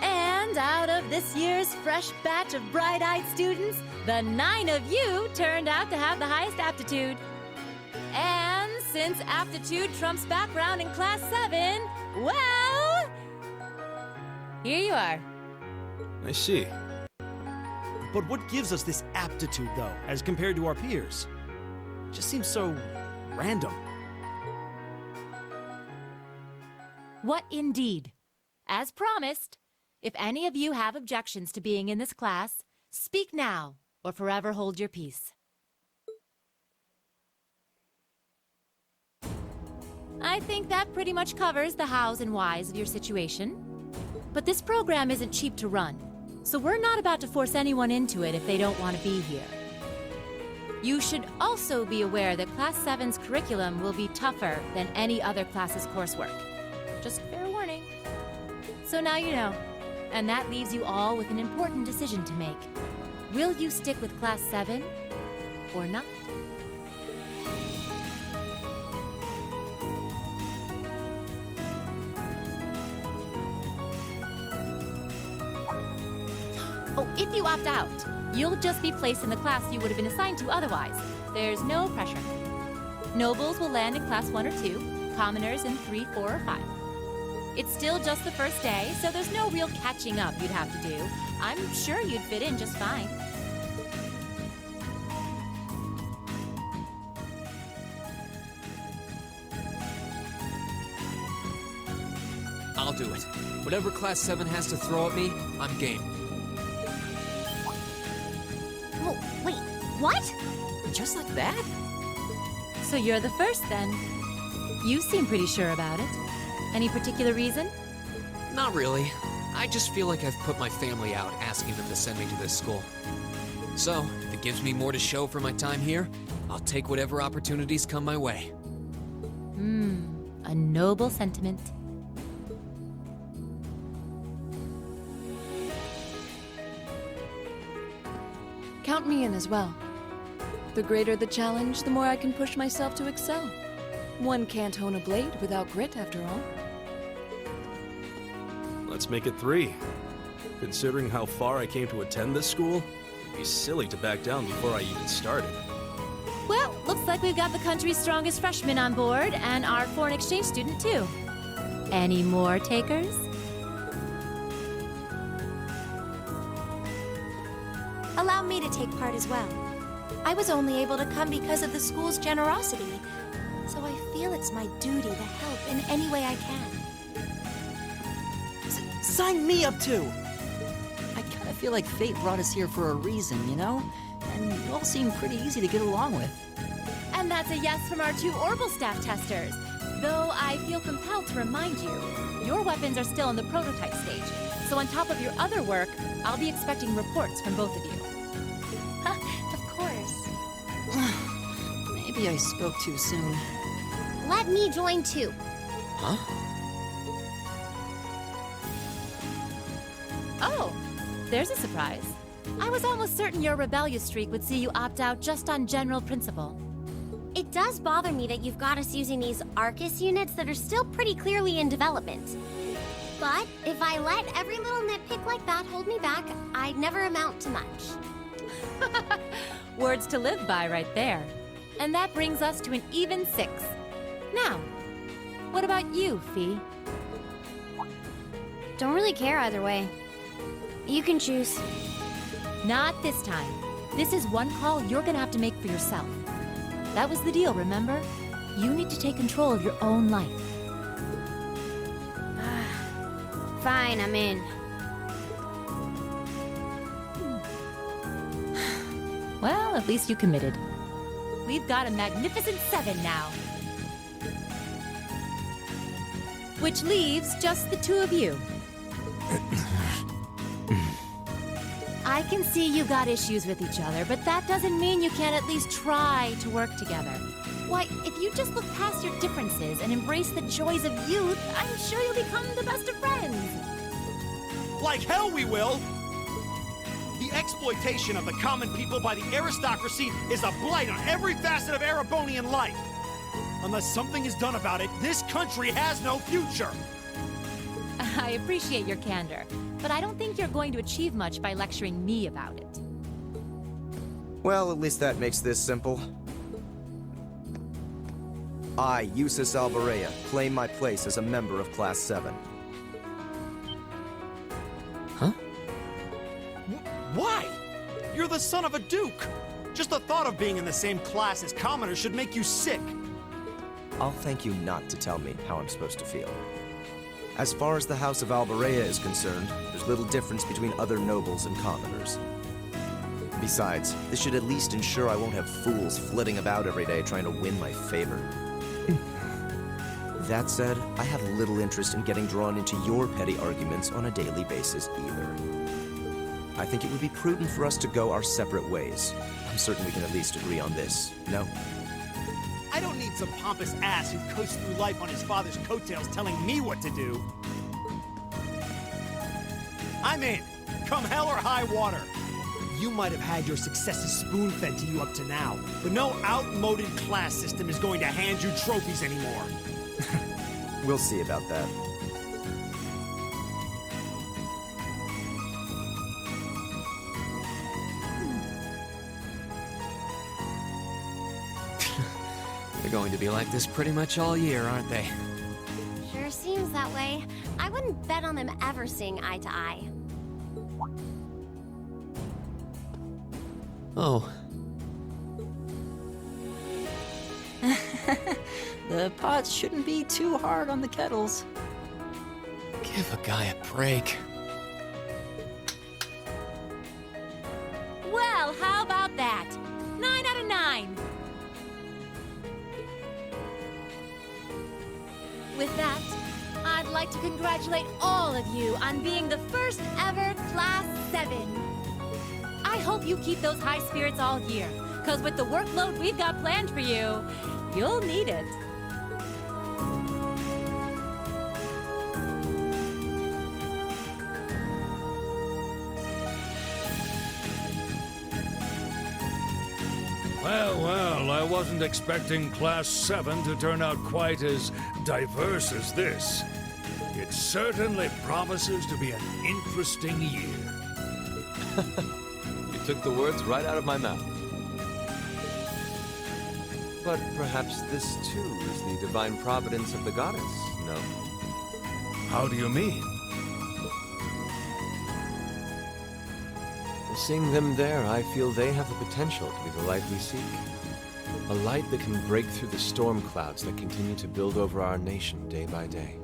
And out of this year's fresh batch of bright-eyed students, the 9 of you turned out to have the highest aptitude. And since aptitude trumps background in Class 7, well... here you are. I see. But what gives us this aptitude, though, as compared to our peers? Just seems so random. What indeed? As promised, if any of you have objections to being in this class, speak now or forever hold your peace. I think that pretty much covers the hows and whys of your situation. But this program isn't cheap to run, so we're not about to force anyone into it if they don't want to be here. You should also be aware that Class 7's curriculum will be tougher than any other class's coursework. Just fair warning. So now you know, and that leaves you all with an important decision to make. Will you stick with Class 7 or not? Oh, if you opt out, you'll just be placed in the class you would have been assigned to otherwise. There's no pressure. Nobles will land in Class 1 or 2, commoners in 3, 4, or 5. It's still just the first day, so there's no real catching up you'd have to do. I'm sure you'd fit in just fine. do it. Whatever Class 7 has to throw at me, I'm game. Oh, wait, what? Just like that? So you're the first, then. You seem pretty sure about it. Any particular reason? Not really. I just feel like I've put my family out asking them to send me to this school. So, if it gives me more to show for my time here, I'll take whatever opportunities come my way. A noble sentiment. Count me in as well. The greater the challenge, the more I can push myself to excel. One can't hone a blade without grit, after all. Let's make it 3. Considering how far I came to attend this school, it'd be silly to back down before I even started. Well, looks like we've got the country's strongest freshman on board, and our foreign exchange student, too. Any more takers? Allow me to take part as well. I was only able to come because of the school's generosity, so I feel it's my duty to help in any way I can. Sign me up too! I kinda feel like fate brought us here for a reason, you know? And you all seem pretty easy to get along with. And that's a yes from our 2 Orbital staff testers. Though I feel compelled to remind you, your weapons are still in the prototype stage. So on top of your other work, I'll be expecting reports from both of you. Of course. Maybe I spoke too soon. Let me join too. Huh? Oh, there's a surprise. I was almost certain your rebellious streak would see you opt out just on general principle. It does bother me that you've got us using these Arcus units that are still pretty clearly in development. But if I let every little nitpick like that hold me back, I'd never amount to much. Words to live by right there. And that brings us to an even 6. Now, what about you, Fee? Don't really care either way. You can choose. Not this time. This is one call you're gonna have to make for yourself. That was the deal, remember? You need to take control of your own life. Fine, I'm in. Well, at least you committed. We've got a magnificent 7 now. Which leaves just the 2 of you. I can see you got issues with each other, but that doesn't mean you can't at least try to work together. Why, if you just look past your differences and embrace the joys of youth, I'm sure you'll become the best of friends. Like hell we will! The exploitation of the common people by the aristocracy is a blight on every facet of Erebonian life. Unless something is done about it, this country has no future! I appreciate your candor, but I don't think you're going to achieve much by lecturing me about it. Well, at least that makes this simple. I, Eustace Alvarea, claim my place as a member of Class 7. Huh? Why? You're the son of a duke! Just the thought of being in the same class as commoners should make you sick! I'll thank you not to tell me how I'm supposed to feel. As far as the House of Alvarea is concerned, there's little difference between other nobles and commoners. Besides, this should at least ensure I won't have fools flitting about every day trying to win my favor. That said, I have little interest in getting drawn into your petty arguments on a daily basis either. I think it would be prudent for us to go our separate ways. I'm certain we can at least agree on this, no? I don't need some pompous ass who coasts through life on his father's coattails telling me what to do. I'm in, come hell or high water. You might have had your successes spoon-fed to you up to now, but no outmoded class system is going to hand you trophies anymore. We'll see about that. They're going to be like this pretty much all year, aren't they? Sure seems that way. I wouldn't bet on them ever seeing eye to eye. Oh. The pots shouldn't be too hard on the kettles. Give a guy a break. Well, how about that? 9 out of 9. With that, I'd like to congratulate all of you on being the first ever Class 7. I hope you keep those high spirits all year, because with the workload we've got planned for you, you'll need it. Well, I wasn't expecting Class 7 to turn out quite as diverse as this. It certainly promises to be an interesting year. You took the words right out of my mouth. But perhaps this too is the divine providence of the goddess, no? How do you mean? Seeing them there, I feel they have the potential to be the light we seek. A light that can break through the storm clouds that continue to build over our nation day by day.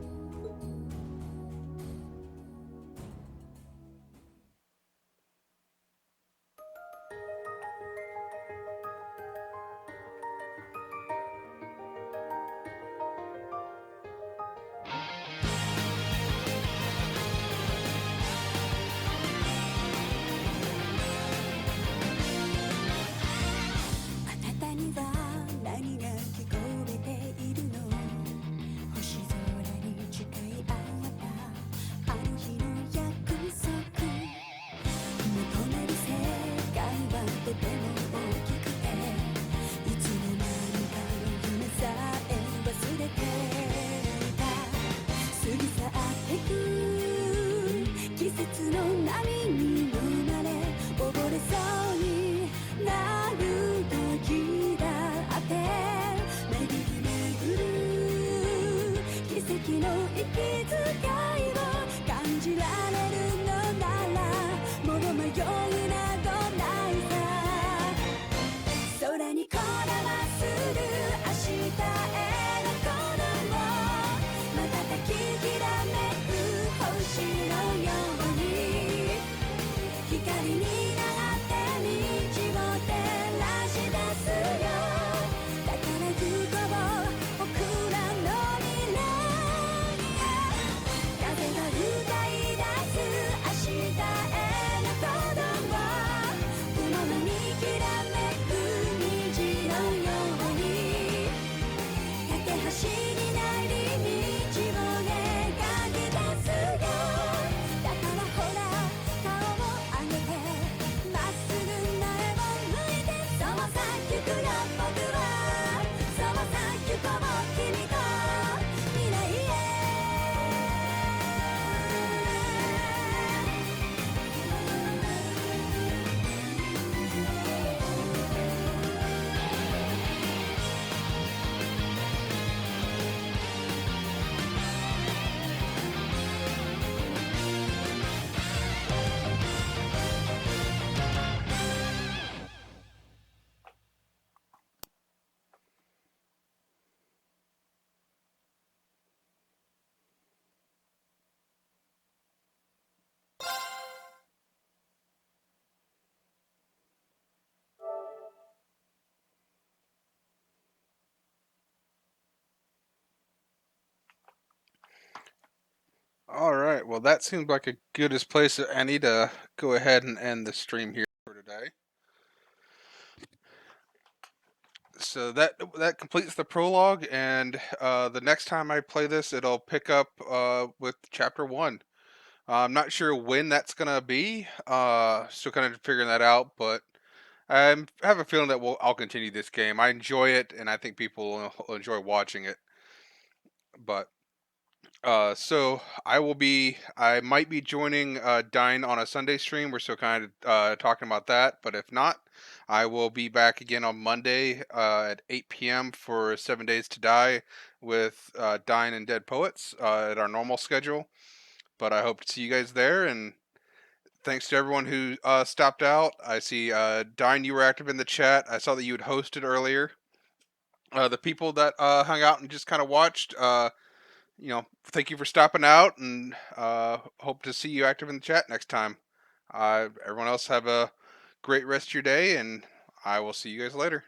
All right. Well, that seems like a goodest place. I need to go ahead and end the stream here for today. So that completes the prologue, and the next time I play this, it'll pick up with chapter 1. I'm not sure when that's gonna be. Still kind of figuring that out, but I have a feeling that I'll continue this game. I enjoy it, and I think people will enjoy watching it. But so I might be joining Dine on a Sunday stream. We're still kind of talking about that, but if not, I will be back again on Monday at 8 p.m. for 7 Days to Die with Dine and Dead Poets at our normal schedule. But I hope to see you guys there, and thanks to everyone who stopped out. I see Dine, you were active in the chat. I saw that you had hosted earlier. The people that hung out and just kind of watched, thank you for stopping out, and hope to see you active in the chat next time. Everyone else have a great rest of your day, and I will see you guys later.